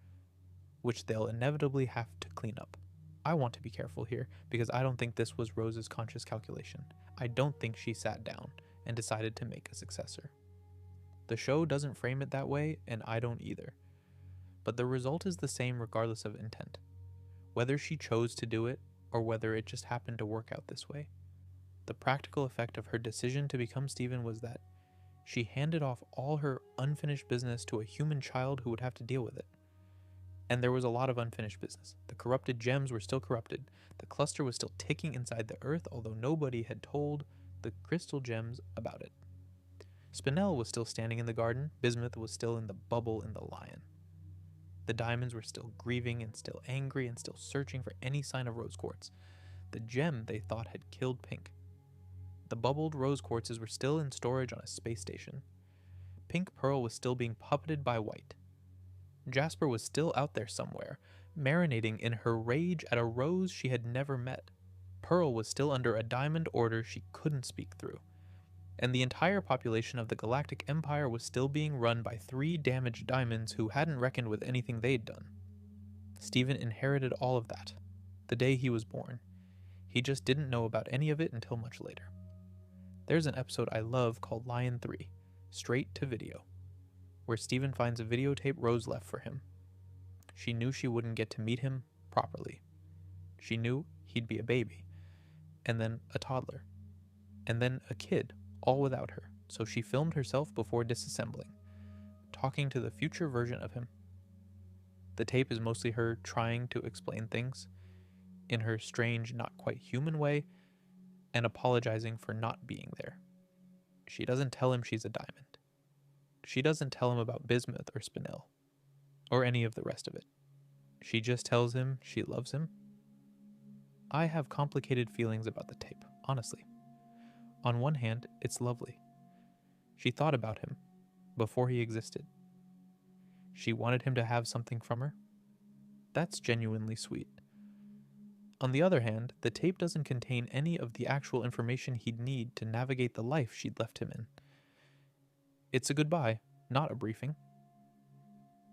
which they'll inevitably have to clean up. I want to be careful here, because I don't think this was Rose's conscious calculation. I don't think she sat down and decided to make a successor. The show doesn't frame it that way, and I don't either. But the result is the same regardless of intent. Whether she chose to do it, or whether it just happened to work out this way. The practical effect of her decision to become Steven was that she handed off all her unfinished business to a human child who would have to deal with it. And there was a lot of unfinished business. The corrupted gems were still corrupted. The cluster was still ticking inside the earth, although nobody had told the crystal gems about it. Spinel was still standing in the garden. Bismuth was still in the bubble in the lion. The diamonds were still grieving and still angry and still searching for any sign of Rose Quartz, the gem they thought had killed Pink. The bubbled Rose Quartzes were still in storage on a space station. Pink Pearl was still being puppeted by White. Jasper was still out there somewhere, marinating in her rage at a Rose she had never met. Pearl was still under a diamond order she couldn't speak through. And the entire population of the Galactic Empire was still being run by 3 damaged diamonds who hadn't reckoned with anything they'd done. Steven inherited all of that, the day he was born. He just didn't know about any of it until much later. There's an episode I love called Lion 3, Straight to Video, where Steven finds a videotape Rose left for him. She knew she wouldn't get to meet him properly. She knew he'd be a baby, and then a toddler, and then a kid, all without her, so she filmed herself before disassembling, talking to the future version of him. The tape is mostly her trying to explain things in her strange, not quite human way, and apologizing for not being there. She doesn't tell him she's a diamond. She doesn't tell him about Bismuth or Spinel, or any of the rest of it. She just tells him she loves him. I have complicated feelings about the tape, honestly. On one hand, it's lovely. She thought about him before he existed. She wanted him to have something from her. That's genuinely sweet. On the other hand, the tape doesn't contain any of the actual information he'd need to navigate the life she'd left him in. It's a goodbye, not a briefing.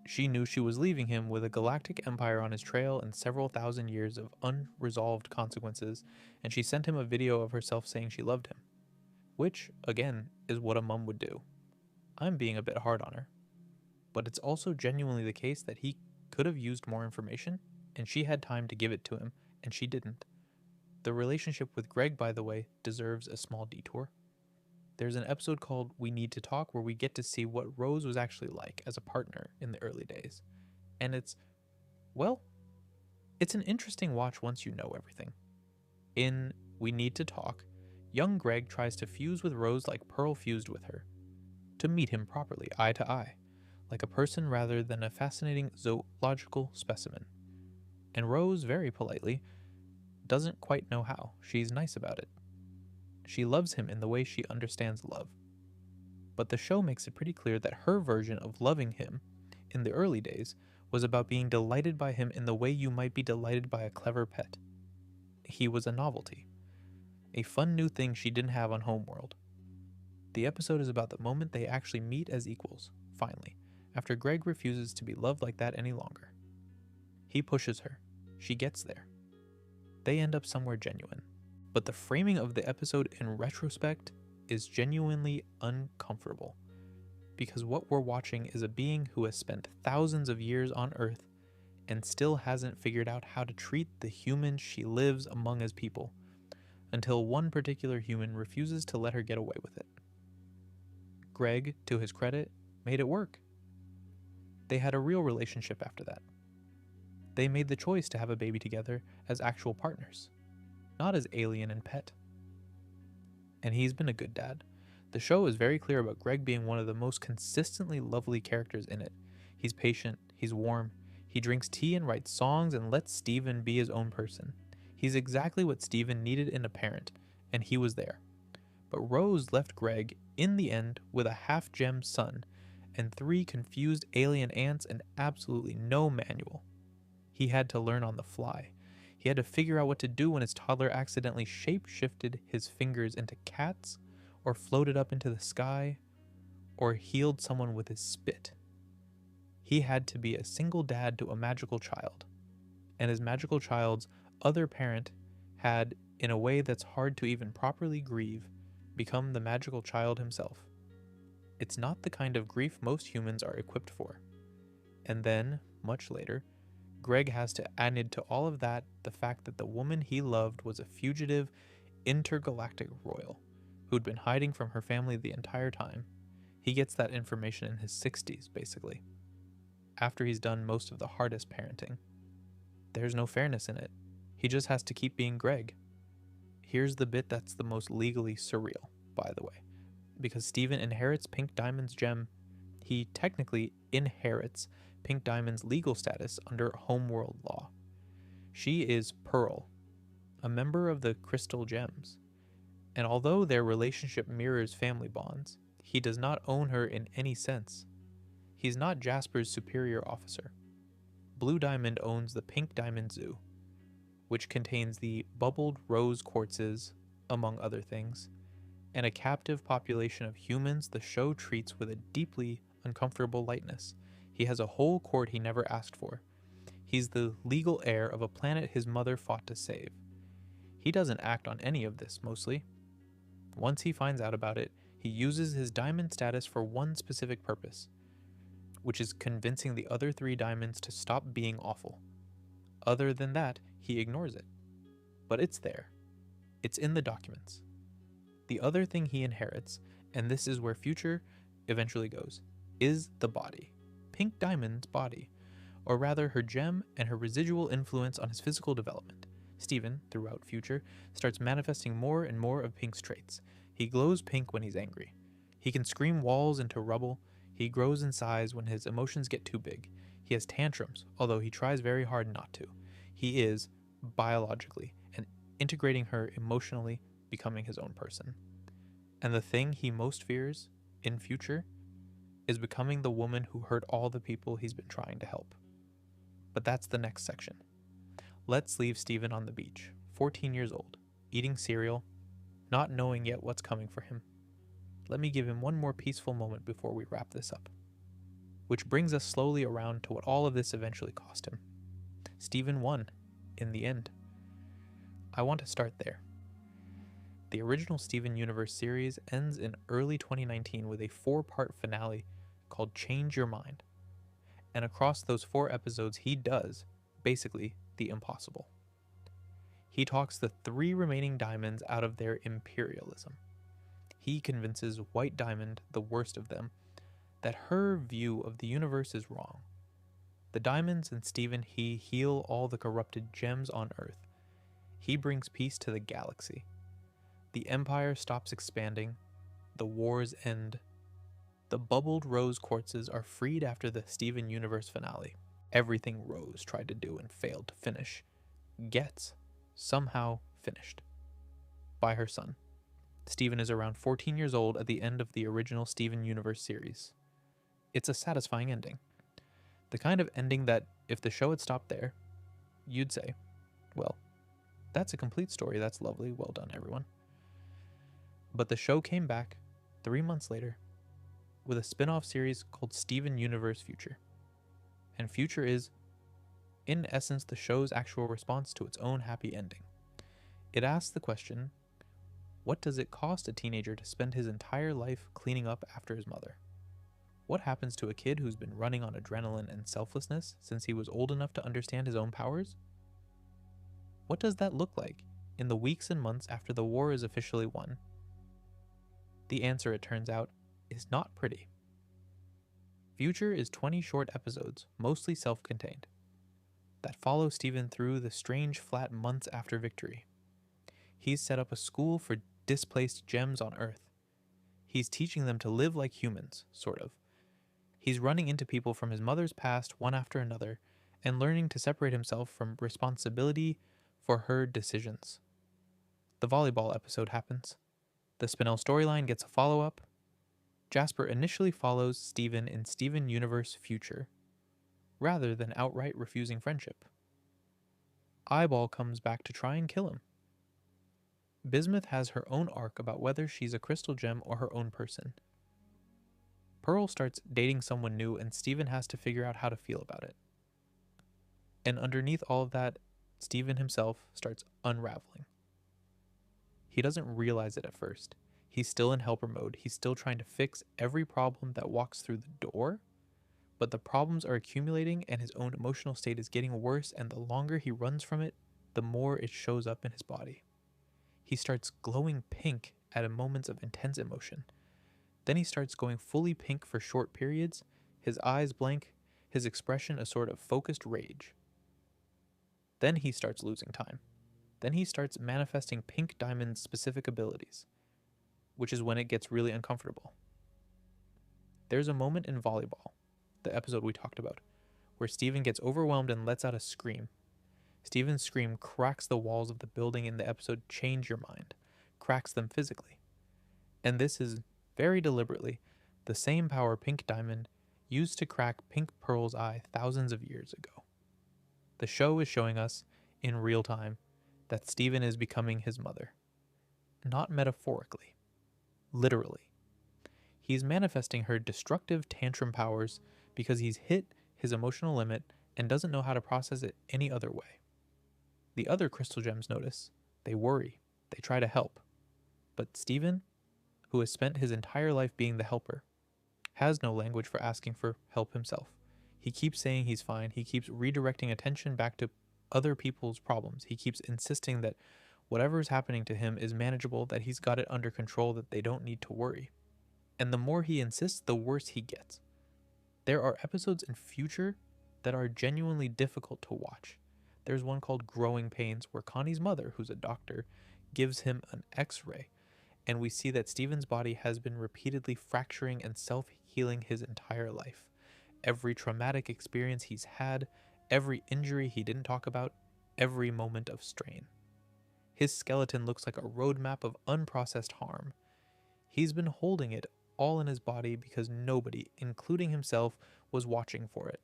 She knew she was leaving him with a galactic empire on his trail and several thousand years of unresolved consequences, and she sent him a video of herself saying she loved him. Which, again, is what a mom would do. I'm being a bit hard on her. But it's also genuinely the case that he could have used more information, and she had time to give it to him, and she didn't. The relationship with Greg, by the way, deserves a small detour. There's an episode called We Need to Talk where we get to see what Rose was actually like as a partner in the early days. And it's an interesting watch once you know everything. In We Need to Talk, young Greg tries to fuse with Rose like Pearl fused with her, to meet him properly, eye to eye, like a person rather than a fascinating zoological specimen. And Rose, very politely, doesn't quite know how. She's nice about it. She loves him in the way she understands love. But the show makes it pretty clear that her version of loving him in the early days was about being delighted by him in the way you might be delighted by a clever pet. He was a novelty, a fun new thing she didn't have on Homeworld. The episode is about the moment they actually meet as equals, finally, after Greg refuses to be loved like that any longer. He pushes her. She gets there. They end up somewhere genuine. But the framing of the episode in retrospect is genuinely uncomfortable, because what we're watching is a being who has spent thousands of years on Earth and still hasn't figured out how to treat the humans she lives among as people, until one particular human refuses to let her get away with it. Greg, to his credit, made it work. They had a real relationship after that. They made the choice to have a baby together as actual partners, not as alien and pet. And he's been a good dad. The show is very clear about Greg being one of the most consistently lovely characters in it. He's patient, he's warm, he drinks tea and writes songs and lets Steven be his own person. He's exactly what Steven needed in a parent, and he was there. But Rose left Greg, in the end, with a half-gem son, and 3 confused alien aunts and absolutely no manual. He had to learn on the fly. He had to figure out what to do when his toddler accidentally shape-shifted his fingers into cats, or floated up into the sky, or healed someone with his spit. He had to be a single dad to a magical child, and his magical child's other parent had, in a way that's hard to even properly grieve, become the magical child himself. It's not the kind of grief most humans are equipped for. And then, much later, Greg has to add to all of that the fact that the woman he loved was a fugitive intergalactic royal who'd been hiding from her family the entire time. He gets that information in his 60s, basically, after he's done most of the hardest parenting. There's no fairness in it. He just has to keep being Greg. Here's the bit that's the most legally surreal, by the way. Because Steven inherits Pink Diamond's gem, he technically inherits Pink Diamond's legal status under Homeworld law. She is Pearl, a member of the Crystal Gems, and although their relationship mirrors family bonds, he does not own her in any sense. He's not Jasper's superior officer. Blue Diamond owns the Pink Diamond Zoo, which contains the bubbled Rose Quartzes, among other things, and a captive population of humans the show treats with a deeply uncomfortable lightness. He has a whole court he never asked for. He's the legal heir of a planet his mother fought to save. He doesn't act on any of this, mostly. Once he finds out about it, he uses his diamond status for one specific purpose, which is convincing the other 3 diamonds to stop being awful. Other than that, he ignores it. But it's there. It's in the documents. The other thing he inherits, and this is where Future eventually goes, is the body. Pink Diamond's body, or rather her gem and her residual influence on his physical development. Steven, throughout Future, starts manifesting more and more of Pink's traits. He glows pink when he's angry. He can scream walls into rubble. He grows in size when his emotions get too big. He has tantrums, although he tries very hard not to. He is, biologically, and integrating her emotionally, becoming his own person. And the thing he most fears, in Future, is becoming the woman who hurt all the people he's been trying to help. But that's the next section. Let's leave Steven on the beach, 14 years old, eating cereal, not knowing yet what's coming for him. Let me give him one more peaceful moment before we wrap this up. Which brings us slowly around to what all of this eventually cost him. Steven won, in the end. I want to start there. The original Steven Universe series ends in early 2019 with a 4-part finale called Change Your Mind. And across those 4 episodes, he does, basically, the impossible. He talks the 3 remaining diamonds out of their imperialism. He convinces White Diamond, the worst of them, that her view of the universe is wrong. The diamonds and Stephen he heal all the corrupted gems on Earth. He brings peace to the galaxy. The Empire stops expanding. The wars end. The bubbled Rose Quartzes are freed after the Steven Universe finale. Everything Rose tried to do and failed to finish gets somehow finished by her son. Steven is around 14 years old at the end of the original Steven Universe series. It's a satisfying ending. The kind of ending that, if the show had stopped there, you'd say, well, that's a complete story, that's lovely, well done everyone. But the show came back 3 months later with a spin-off series called Steven Universe Future. And Future is, in essence, the show's actual response to its own happy ending. It asks the question, what does it cost a teenager to spend his entire life cleaning up after his mother? What happens to a kid who's been running on adrenaline and selflessness since he was old enough to understand his own powers? What does that look like in the weeks and months after the war is officially won? The answer, it turns out, is not pretty. Future is 20 short episodes, mostly self-contained, that follow Steven through the strange flat months after victory. He's set up a school for displaced gems on Earth. He's teaching them to live like humans, sort of. He's running into people from his mother's past one after another and learning to separate himself from responsibility for her decisions. The volleyball episode happens. The Spinel storyline gets a follow-up. Jasper initially follows Steven in Steven Universe Future, rather than outright refusing friendship. Eyeball comes back to try and kill him. Bismuth has her own arc about whether she's a crystal gem or her own person. Pearl starts dating someone new and Steven has to figure out how to feel about it. And underneath all of that, Steven himself starts unraveling. He doesn't realize it at first. He's still in helper mode. He's still trying to fix every problem that walks through the door, but the problems are accumulating and his own emotional state is getting worse, and the longer he runs from it, the more it shows up in his body. He starts glowing pink at moments of intense emotion. Then he starts going fully pink for short periods, his eyes blank, his expression a sort of focused rage. Then he starts losing time. Then he starts manifesting Pink Diamond's specific abilities, which is when it gets really uncomfortable. There's a moment in volleyball, the episode we talked about, where Steven gets overwhelmed and lets out a scream. Steven's scream cracks the walls of the building in the episode Change Your Mind, cracks them physically. And this is, very deliberately, the same power Pink Diamond used to crack Pink Pearl's eye thousands of years ago. The show is showing us, in real time, that Steven is becoming his mother. Not metaphorically. Literally. He's manifesting her destructive tantrum powers because he's hit his emotional limit and doesn't know how to process it any other way. The other crystal gems notice. They worry. They try to help. But Steven, who has spent his entire life being the helper, has no language for asking for help himself. He keeps saying he's fine. He keeps redirecting attention back to other people's problems. He keeps insisting that whatever is happening to him is manageable, that he's got it under control, that they don't need to worry. And the more he insists, the worse he gets. There are episodes in Future that are genuinely difficult to watch. There's one called Growing Pains, where Connie's mother, who's a doctor, gives him an X-ray, and we see that Steven's body has been repeatedly fracturing and self-healing his entire life. Every traumatic experience he's had, every injury he didn't talk about, every moment of strain. His skeleton looks like a roadmap of unprocessed harm. He's been holding it all in his body because nobody, including himself, was watching for it.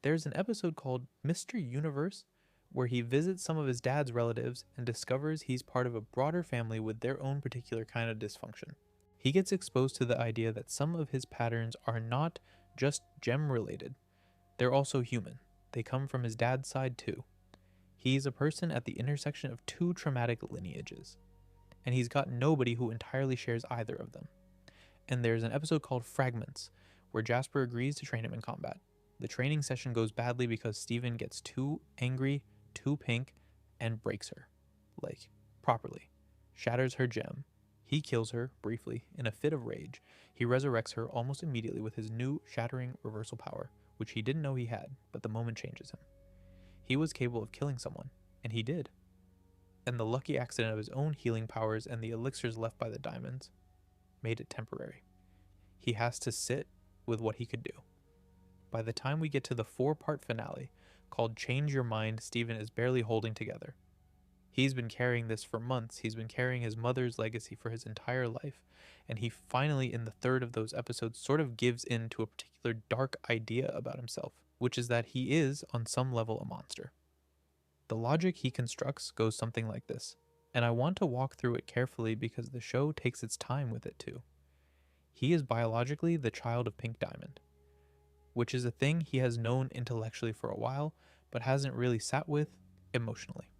There's an episode called Mr. Universe where he visits some of his dad's relatives and discovers he's part of a broader family with their own particular kind of dysfunction. He gets exposed to the idea that some of his patterns are not just gem-related. They're also human. They come from his dad's side too. He's a person at the intersection of 2 traumatic lineages, and he's got nobody who entirely shares either of them. And there's an episode called Fragments, where Jasper agrees to train him in combat. The training session goes badly because Steven gets too angry, too pink, and breaks her. like, properly, shatters her gem. He kills her, briefly, in a fit of rage. He resurrects her almost immediately with his new shattering reversal power, which he didn't know he had, but the moment changes him. He was capable of killing someone, and he did. And the lucky accident of his own healing powers and the elixirs left by the diamonds made it temporary. He has to sit with what he could do. By the time we get to the 4-part finale, called Change Your Mind, Steven is barely holding together. He's been carrying this for months. He's been carrying his mother's legacy for his entire life. And he finally, in the third of those episodes, sort of gives in to a particular dark idea about himself, which is that he is, on some level, a monster. The logic he constructs goes something like this, and I want to walk through it carefully because the show takes its time with it too. He is biologically the child of Pink Diamond, which is a thing he has known intellectually for a while, but hasn't really sat with emotionally.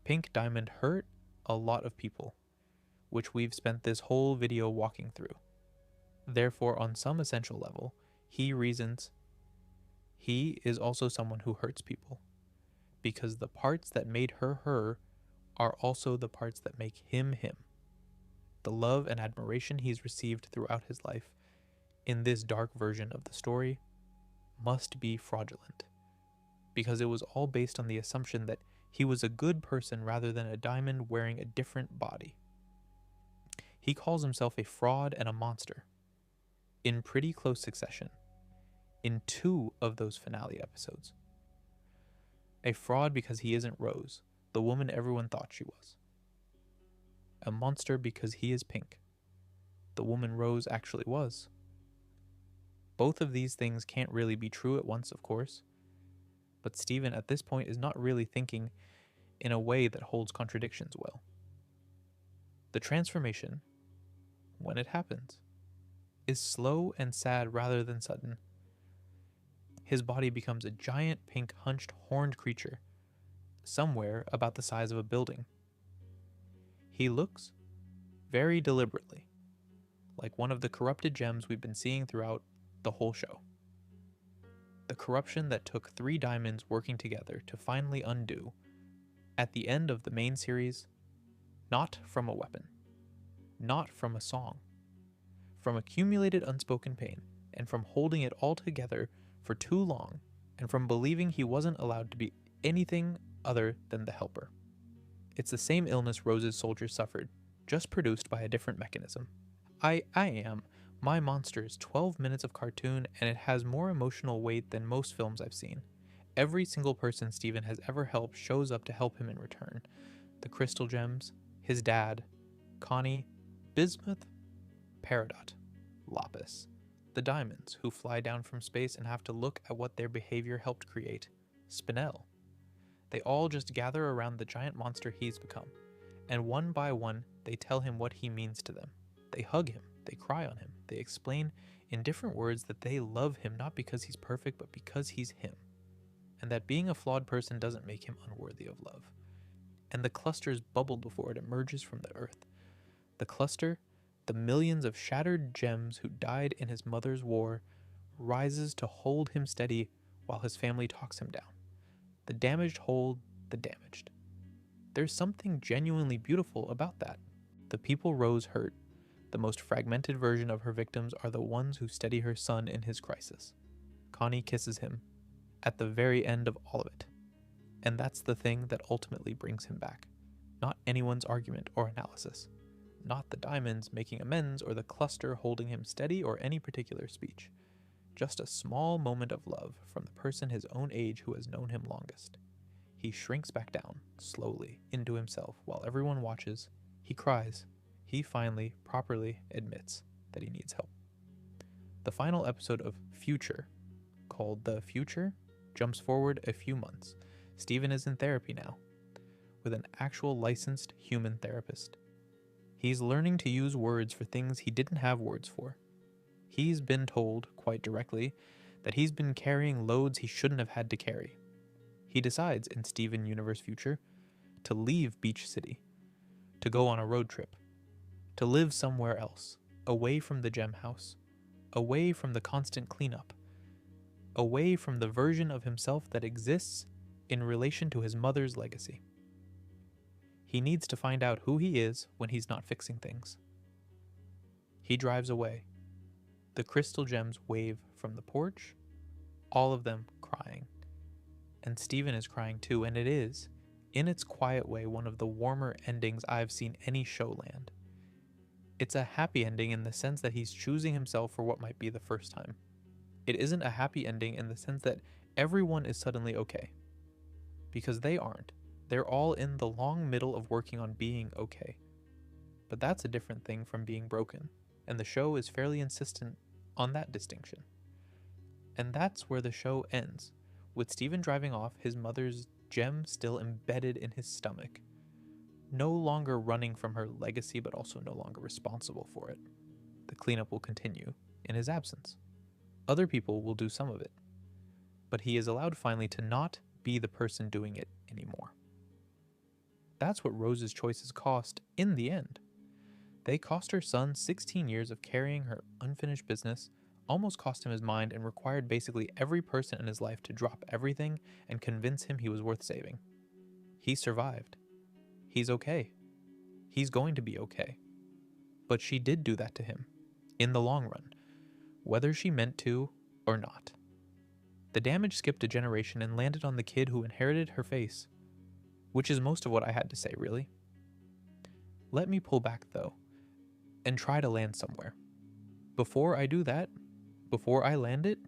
Pink Diamond hurt a lot of people, which we've spent this whole video walking through. Therefore, on some essential level, he reasons he is also someone who hurts people, because the parts that made her her are also the parts that make him him. The love and admiration he's received throughout his life in this dark version of the story must be fraudulent, because it was all based on the assumption that he was a good person rather than a diamond wearing a different body. He calls himself a fraud and a monster in pretty close succession in 2 of those finale episodes. A fraud because he isn't Rose, the woman everyone thought she was. A monster because he is Pink, the woman Rose actually was. Both of these things can't really be true at once, of course, but Steven at this point is not really thinking in a way that holds contradictions well. The transformation, when it happens, is slow and sad rather than sudden. His body becomes a giant pink hunched horned creature, somewhere about the size of a building. He looks, very deliberately, like one of the corrupted gems we've been seeing throughout the whole show. The corruption that took 3 diamonds working together to finally undo, at the end of the main series, not from a weapon, not from a song, from accumulated unspoken pain, and from holding it all together for too long, and from believing he wasn't allowed to be anything other than the helper. It's the same illness Rose's soldiers suffered, just produced by a different mechanism. I am. My Monster is 12 minutes of cartoon, and it has more emotional weight than most films I've seen. Every single person Steven has ever helped shows up to help him in return. The crystal gems, his dad, Connie, Bismuth, Peridot, Lapis, the diamonds who fly down from space and have to look at what their behavior helped create, Spinel. They all just gather around the giant monster he's become, and one by one they tell him what he means to them. They hug him, they cry on him, they explain in different words that they love him not because he's perfect but because he's him, and that being a flawed person doesn't make him unworthy of love. And the clusters bubble before it emerges from the earth. The cluster, the millions of shattered gems who died in his mother's war, rises to hold him steady while his family talks him down. The damaged hold the damaged. There's something genuinely beautiful about that. The people Rose hurt, the most fragmented version of her victims, are the ones who steady her son in his crisis. Connie kisses him at the very end of all of it. And that's the thing that ultimately brings him back. Not anyone's argument or analysis. Not the diamonds making amends or the cluster holding him steady or any particular speech. Just a small moment of love from the person his own age who has known him longest. He shrinks back down, slowly, into himself while everyone watches. He cries. He finally, properly admits that he needs help. The final episode of Future, called The Future, jumps forward a few months. Steven is in therapy now, with an actual licensed human therapist. He's learning to use words for things he didn't have words for. He's been told, quite directly, that he's been carrying loads he shouldn't have had to carry. He decides, in Steven Universe Future, to leave Beach City, to go on a road trip, to live somewhere else, away from the gem house, away from the constant cleanup, away from the version of himself that exists in relation to his mother's legacy. He needs to find out who he is when he's not fixing things. He drives away. The crystal gems wave from the porch, all of them crying. And Stephen is crying too, and it is, in its quiet way, one of the warmer endings I've seen any show land. It's a happy ending in the sense that he's choosing himself for what might be the first time. It isn't a happy ending in the sense that everyone is suddenly okay. Because they aren't. They're all in the long middle of working on being okay. But that's a different thing from being broken, and the show is fairly insistent on that distinction. And that's where the show ends, with Stephen driving off, his mother's gem still embedded in his stomach, no longer running from her legacy but also no longer responsible for it. The cleanup will continue in his absence. Other people will do some of it, but he is allowed finally to not be the person doing it anymore. That's what Rose's choices cost in the end. They cost her son 16 years of carrying her unfinished business, almost cost him his mind, and required basically every person in his life to drop everything and convince him he was worth saving. He survived. He's okay. He's going to be okay. But she did do that to him, in the long run, whether she meant to or not. The damage skipped a generation and landed on the kid who inherited her face, which is most of what I had to say, really. Let me pull back, though, and try to land somewhere. Before I do that, before I land it,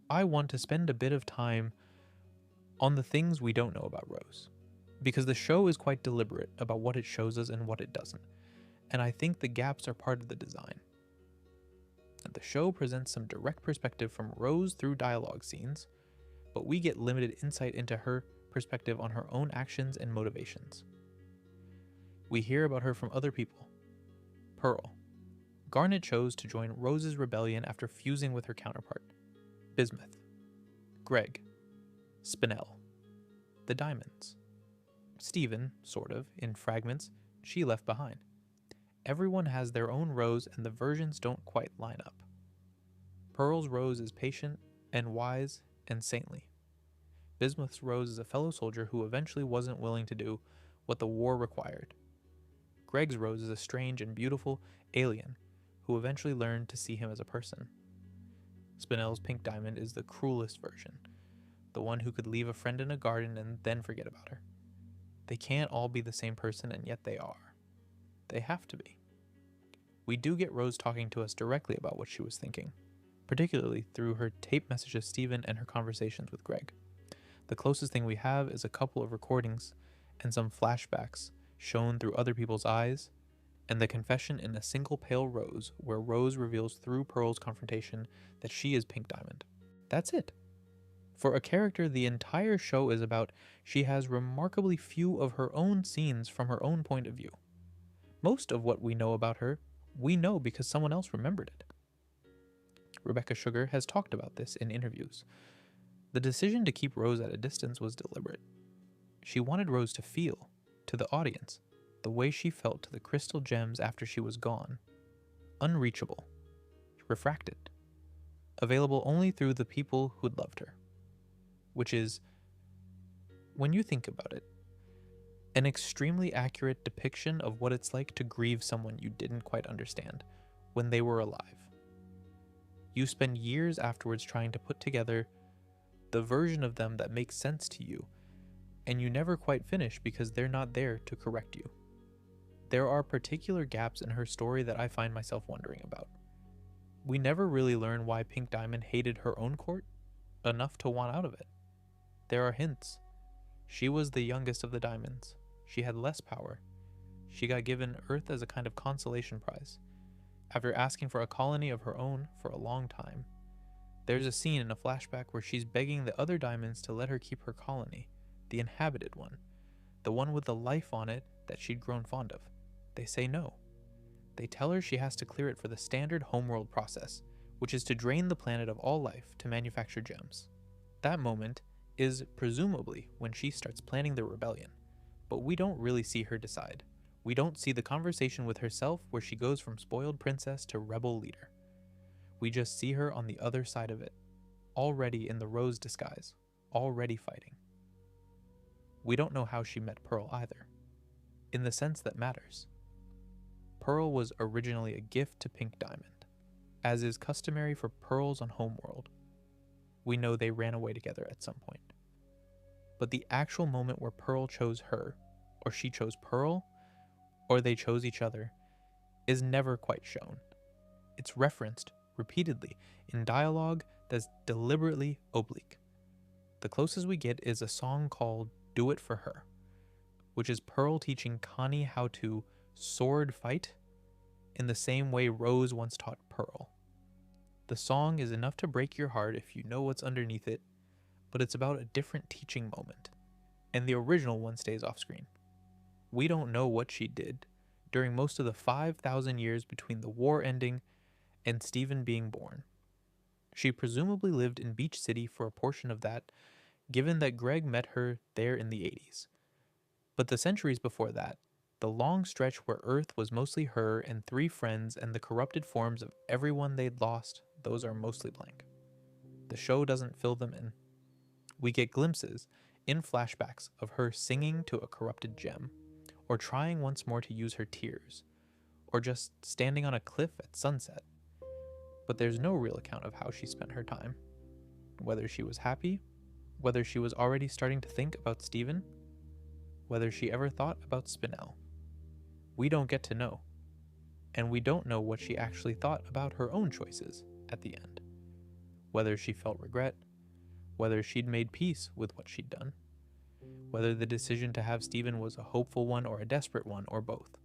I want to spend a bit of time on the things we don't know about Rose, because the show is quite deliberate about what it shows us and what it doesn't, and I think the gaps are part of the design. The show presents some direct perspective from Rose through dialogue scenes, but we get limited insight into her perspective on her own actions and motivations. We hear about her from other people. Pearl. Garnet chose to join Rose's rebellion after fusing with her counterpart. Bismuth. Greg. Spinel. The diamonds. Stephen, sort of, in fragments, she left behind. Everyone has their own Rose and the versions don't quite line up. Pearl's Rose is patient and wise and saintly. Bismuth's Rose is a fellow soldier who eventually wasn't willing to do what the war required. Greg's Rose is a strange and beautiful alien who eventually learned to see him as a person. Spinel's pink diamond is the cruelest version, the one who could leave a friend in a garden and then forget about her. They can't all be the same person, and yet they are. They have to be. We do get Rose talking to us directly about what she was thinking, particularly through her tape message of Stephen and her conversations with Greg. The closest thing we have is a couple of recordings and some flashbacks shown through other people's eyes, and the confession in A Single Pale Rose, where Rose reveals through Pearl's confrontation that she is Pink Diamond. That's it. For a character the entire show is about, she has remarkably few of her own scenes from her own point of view. Most of what we know about her, we know because someone else remembered it. Rebecca Sugar has talked about this in interviews. The decision to keep Rose at a distance was deliberate. She wanted Rose to feel, to the audience, the way she felt to the crystal gems after she was gone. Unreachable. Refracted. Available only through the people who'd loved her. Which is, when you think about it, an extremely accurate depiction of what it's like to grieve someone you didn't quite understand when they were alive. You spend years afterwards trying to put together the version of them that makes sense to you, and you never quite finish because they're not there to correct you. There are particular gaps in her story that I find myself wondering about. We never really learn why Pink Diamond hated her own court enough to want out of it. There are hints. She was the youngest of the diamonds. She had less power. She got given Earth as a kind of consolation prize, after asking for a colony of her own for a long time. There's a scene in a flashback where she's begging the other diamonds to let her keep her colony, the inhabited one, the one with the life on it that she'd grown fond of. They say no. They tell her she has to clear it for the standard homeworld process, which is to drain the planet of all life to manufacture gems. That moment is presumably when she starts planning the rebellion, but we don't really see her decide. We don't see the conversation with herself where she goes from spoiled princess to rebel leader. We just see her on the other side of it, already in the Rose disguise, already fighting. We don't know how she met Pearl either. in the sense that matters. Pearl was originally a gift to Pink Diamond, as is customary for pearls on Homeworld. We know they ran away together at some point. But the actual moment where Pearl chose her, or she chose Pearl, or they chose each other, is never quite shown. It's referenced repeatedly in dialogue that's deliberately oblique. The closest we get is a song called Do It For Her, which is Pearl teaching Connie how to sword fight in the same way Rose once taught Pearl. The song is enough to break your heart if you know what's underneath it, but it's about a different teaching moment, and the original one stays off screen. We don't know what she did during most of the 5,000 years between the war ending and Stephen being born. She presumably lived in Beach City for a portion of that, given that Greg met her there in the 80s. But the centuries before that, the long stretch where Earth was mostly her and 3 friends and the corrupted forms of everyone they'd lost, those are mostly blank. The show doesn't fill them in. We get glimpses, in flashbacks, of her singing to a corrupted gem, or trying once more to use her tears, or just standing on a cliff at sunset. But there's no real account of how she spent her time. Whether she was happy, whether she was already starting to think about Stephen, whether she ever thought about Spinel. We don't get to know. And we don't know what she actually thought about her own choices at the end. Whether she felt regret, whether she'd made peace with what she'd done, whether the decision to have Stephen was a hopeful one or a desperate one, or both.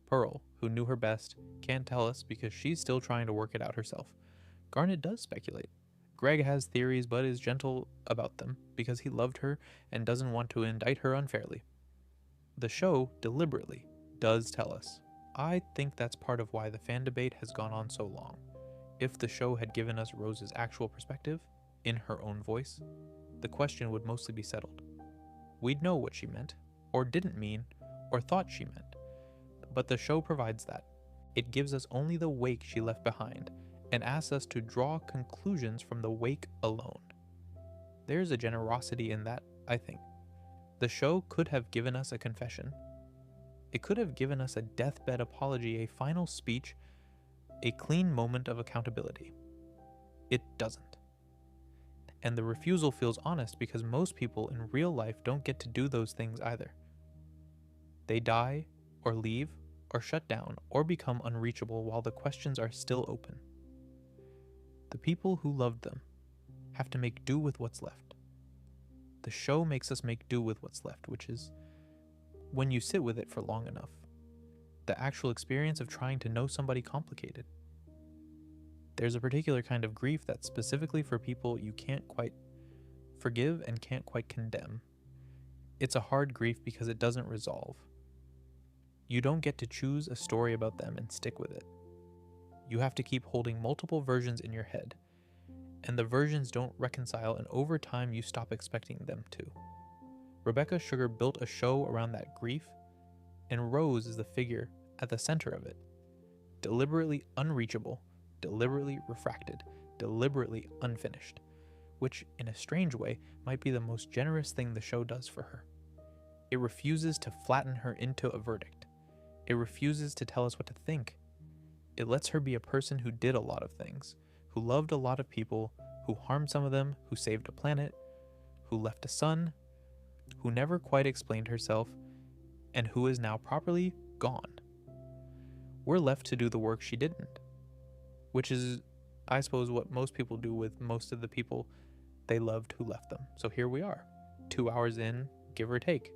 Pearl, who knew her best, can't tell us because she's still trying to work it out herself. Garnet does speculate. Greg has theories but is gentle about them because he loved her and doesn't want to indict her unfairly. The show, deliberately, does tell us. I think that's part of why the fan debate has gone on so long. If the show had given us Rose's actual perspective, in her own voice, the question would mostly be settled. We'd know what she meant, or didn't mean, or thought she meant. But the show provides that. It gives us only the wake she left behind, and asks us to draw conclusions from the wake alone. There's a generosity in that, I think. The show could have given us a confession. It could have given us a deathbed apology, a final speech, a clean moment of accountability. It doesn't. And the refusal feels honest because most people in real life don't get to do those things either. They die, or leave, or shut down, or become unreachable while the questions are still open. The people who loved them have to make do with what's left. The show makes us make do with what's left, which is, when you sit with it for long enough, the actual experience of trying to know somebody complicated. There's a particular kind of grief that's specifically for people you can't quite forgive and can't quite condemn. It's a hard grief because it doesn't resolve. You don't get to choose a story about them and stick with it. You have to keep holding multiple versions in your head, and the versions don't reconcile, and over time you stop expecting them to. Rebecca Sugar built a show around that grief, and Rose is the figure at the center of it. Deliberately unreachable, deliberately refracted, deliberately unfinished, which, in a strange way, might be the most generous thing the show does for her. It refuses to flatten her into a verdict. It refuses to tell us what to think. It lets her be a person who did a lot of things, who loved a lot of people, who harmed some of them, who saved a planet, who left a son, who never quite explained herself, and who is now properly gone. We're left to do the work she didn't, which is, I suppose, what most people do with most of the people they loved who left them. So here we are, 2 hours in, give or take.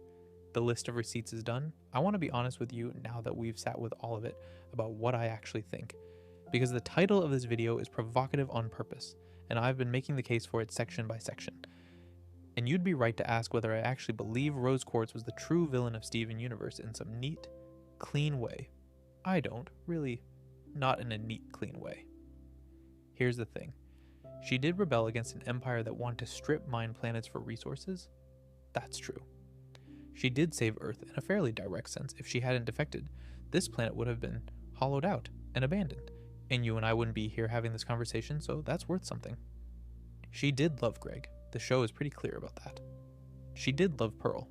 The list of receipts is done. I want to be honest with you now that we've sat with all of it about what I actually think, because the title of this video is provocative on purpose, and I've been making the case for it section by section. And you'd be right to ask whether I actually believe Rose Quartz was the true villain of Steven Universe in some neat, clean way. I don't, really, not in a neat, clean way. Here's the thing. She did rebel against an empire that wanted to strip mine planets for resources. That's true. She did save Earth in a fairly direct sense. If she hadn't defected, this planet would have been hollowed out and abandoned, and you and I wouldn't be here having this conversation, so that's worth something. She did love Greg. The show is pretty clear about that. She did love Pearl.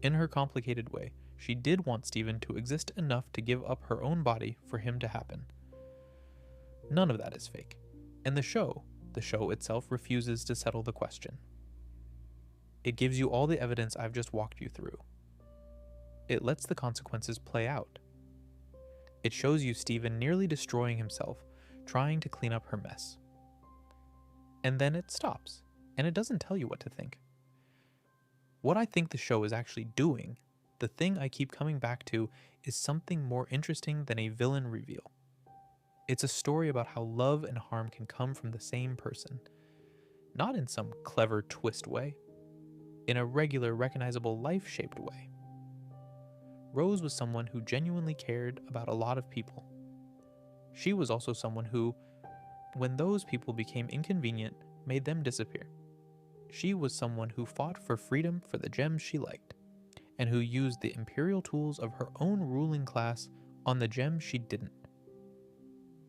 In her complicated way, She did want Stephen to exist enough to give up her own body for him to happen. None of that is fake. And the show itself refuses to settle the question. It gives you all the evidence I've just walked you through. It lets the consequences play out. It shows you Stephen nearly destroying himself, trying to clean up her mess. And then it stops, and it doesn't tell you what to think. What I think the show is actually doing, the thing I keep coming back to, is something more interesting than a villain reveal. It's a story about how love and harm can come from the same person. Not in some clever twist way, in a regular, recognizable, life-shaped way. Rose was someone who genuinely cared about a lot of people. She was also someone who, when those people became inconvenient, made them disappear. She was someone who fought for freedom for the gems she liked, and who used the imperial tools of her own ruling class on the gems she didn't.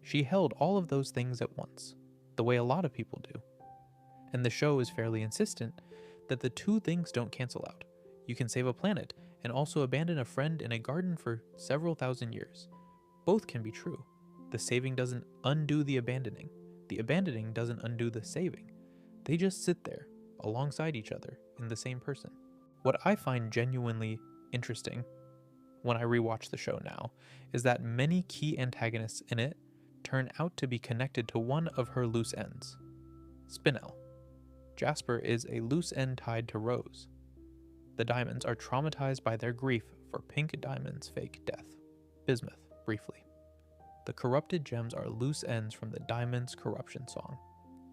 She held all of those things at once, the way a lot of people do. And the show is fairly insistent that the two things don't cancel out. You can save a planet and also abandon a friend in a garden for several thousand years. Both can be true. The saving doesn't undo the abandoning. The abandoning doesn't undo the saving. They just sit there, alongside each other, in the same person. What I find genuinely interesting when I rewatch the show now is that many key antagonists in it turn out to be connected to one of her loose ends. Spinel. Jasper is a loose end tied to Rose. The Diamonds are traumatized by their grief for Pink Diamond's fake death. Bismuth, briefly. The corrupted gems are loose ends from the Diamond's corruption song.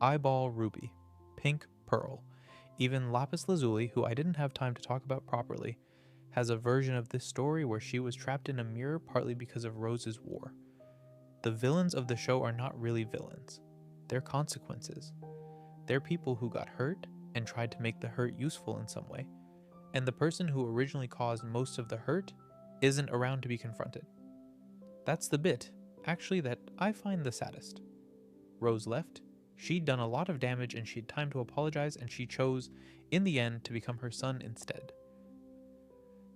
Eyeball Ruby, Pink Pearl, even Lapis Lazuli, who I didn't have time to talk about properly, has a version of this story where she was trapped in a mirror partly because of Rose's war. The villains of the show are not really villains. They're consequences. They're people who got hurt and tried to make the hurt useful in some way. And the person who originally caused most of the hurt isn't around to be confronted. That's the bit, actually, that I find the saddest. Rose left, she'd done a lot of damage and she had time to apologize, and she chose, in the end, to become her son instead.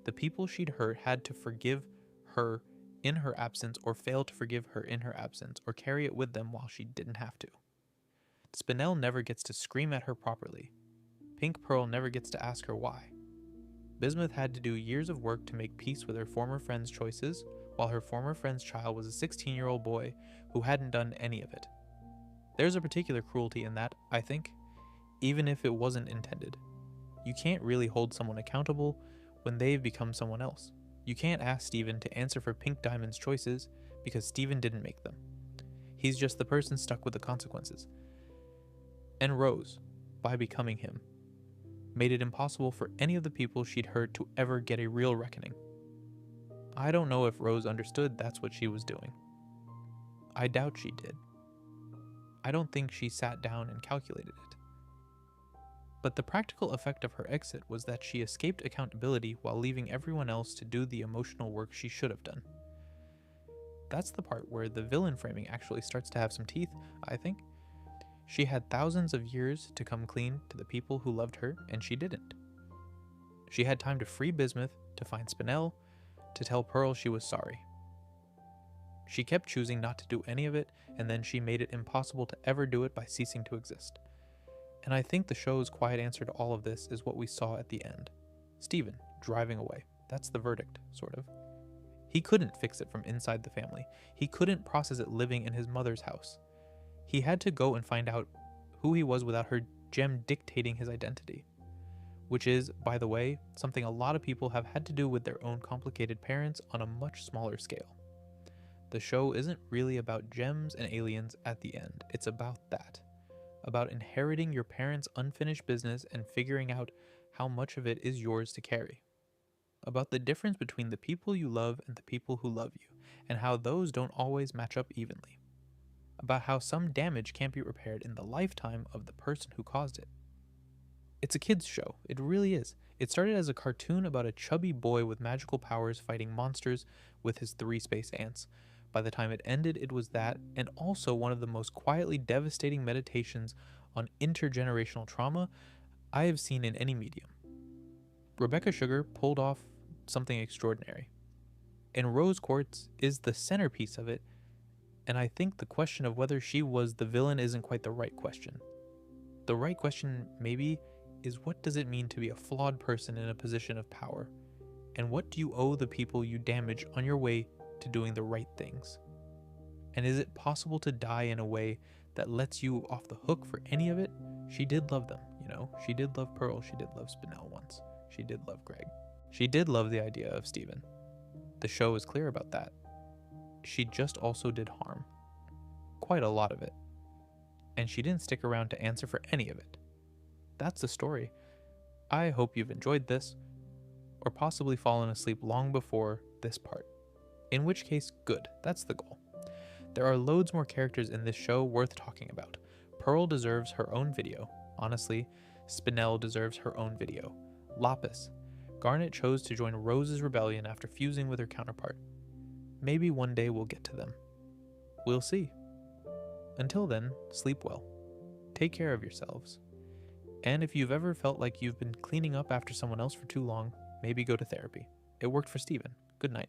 The people she'd hurt had to forgive her in her absence, or fail to forgive her in her absence, or carry it with them while she didn't have to. Spinel never gets to scream at her properly. Pink Pearl never gets to ask her why. Bismuth had to do years of work to make peace with her former friend's choices, while her former friend's child was a 16-year-old boy who hadn't done any of it. There's a particular cruelty in that, I think, even if it wasn't intended. You can't really hold someone accountable when they've become someone else. You can't ask Stephen to answer for Pink Diamond's choices because Stephen didn't make them. He's just the person stuck with the consequences. And Rose, by becoming him, made it impossible for any of the people she'd hurt to ever get a real reckoning. I don't know if Rose understood that's what she was doing. I doubt she did. I don't think she sat down and calculated it. But the practical effect of her exit was that she escaped accountability while leaving everyone else to do the emotional work she should have done. That's the part where the villain framing actually starts to have some teeth, I think. She had thousands of years to come clean to the people who loved her, and she didn't. She had time to free Bismuth, to find Spinel, to tell Pearl she was sorry. She kept choosing not to do any of it, and then she made it impossible to ever do it by ceasing to exist. And I think the show's quiet answer to all of this is what we saw at the end. Stephen, driving away. That's the verdict, sort of. He couldn't fix it from inside the family. He couldn't process it living in his mother's house. He had to go and find out who he was without her gem dictating his identity. Which is, by the way, something a lot of people have had to do with their own complicated parents on a much smaller scale. The show isn't really about gems and aliens at the end. It's about that. About inheriting your parents' unfinished business and figuring out how much of it is yours to carry. About the difference between the people you love and the people who love you, and how those don't always match up evenly. About how some damage can't be repaired in the lifetime of the person who caused it. It's a kid's show, it really is. It started as a cartoon about a chubby boy with magical powers fighting monsters with his 3 space ants. By the time it ended, it was that, and also one of the most quietly devastating meditations on intergenerational trauma I have seen in any medium. Rebecca Sugar pulled off something extraordinary. And Rose Quartz is the centerpiece of it, and I think the question of whether she was the villain isn't quite the right question. The right question, maybe, is what does it mean to be a flawed person in a position of power? And what do you owe the people you damage on your way to doing the right things? And is it possible to die in a way that lets you off the hook for any of it? She did love them, you know. She did love Pearl. She did love Spinel once. She did love Greg. She did love the idea of Steven. The show is clear about that. She just also did harm. Quite a lot of it. And she didn't stick around to answer for any of it. That's the story. I hope you've enjoyed this, or possibly fallen asleep long before this part. In which case, good. That's the goal. There are loads more characters in this show worth talking about. Pearl deserves her own video. Honestly, Spinel deserves her own video. Lapis. Garnet chose to join Rose's rebellion after fusing with her counterpart. Maybe one day we'll get to them. We'll see. Until then, sleep well. Take care of yourselves. And if you've ever felt like you've been cleaning up after someone else for too long, maybe go to therapy. It worked for Steven. Good night.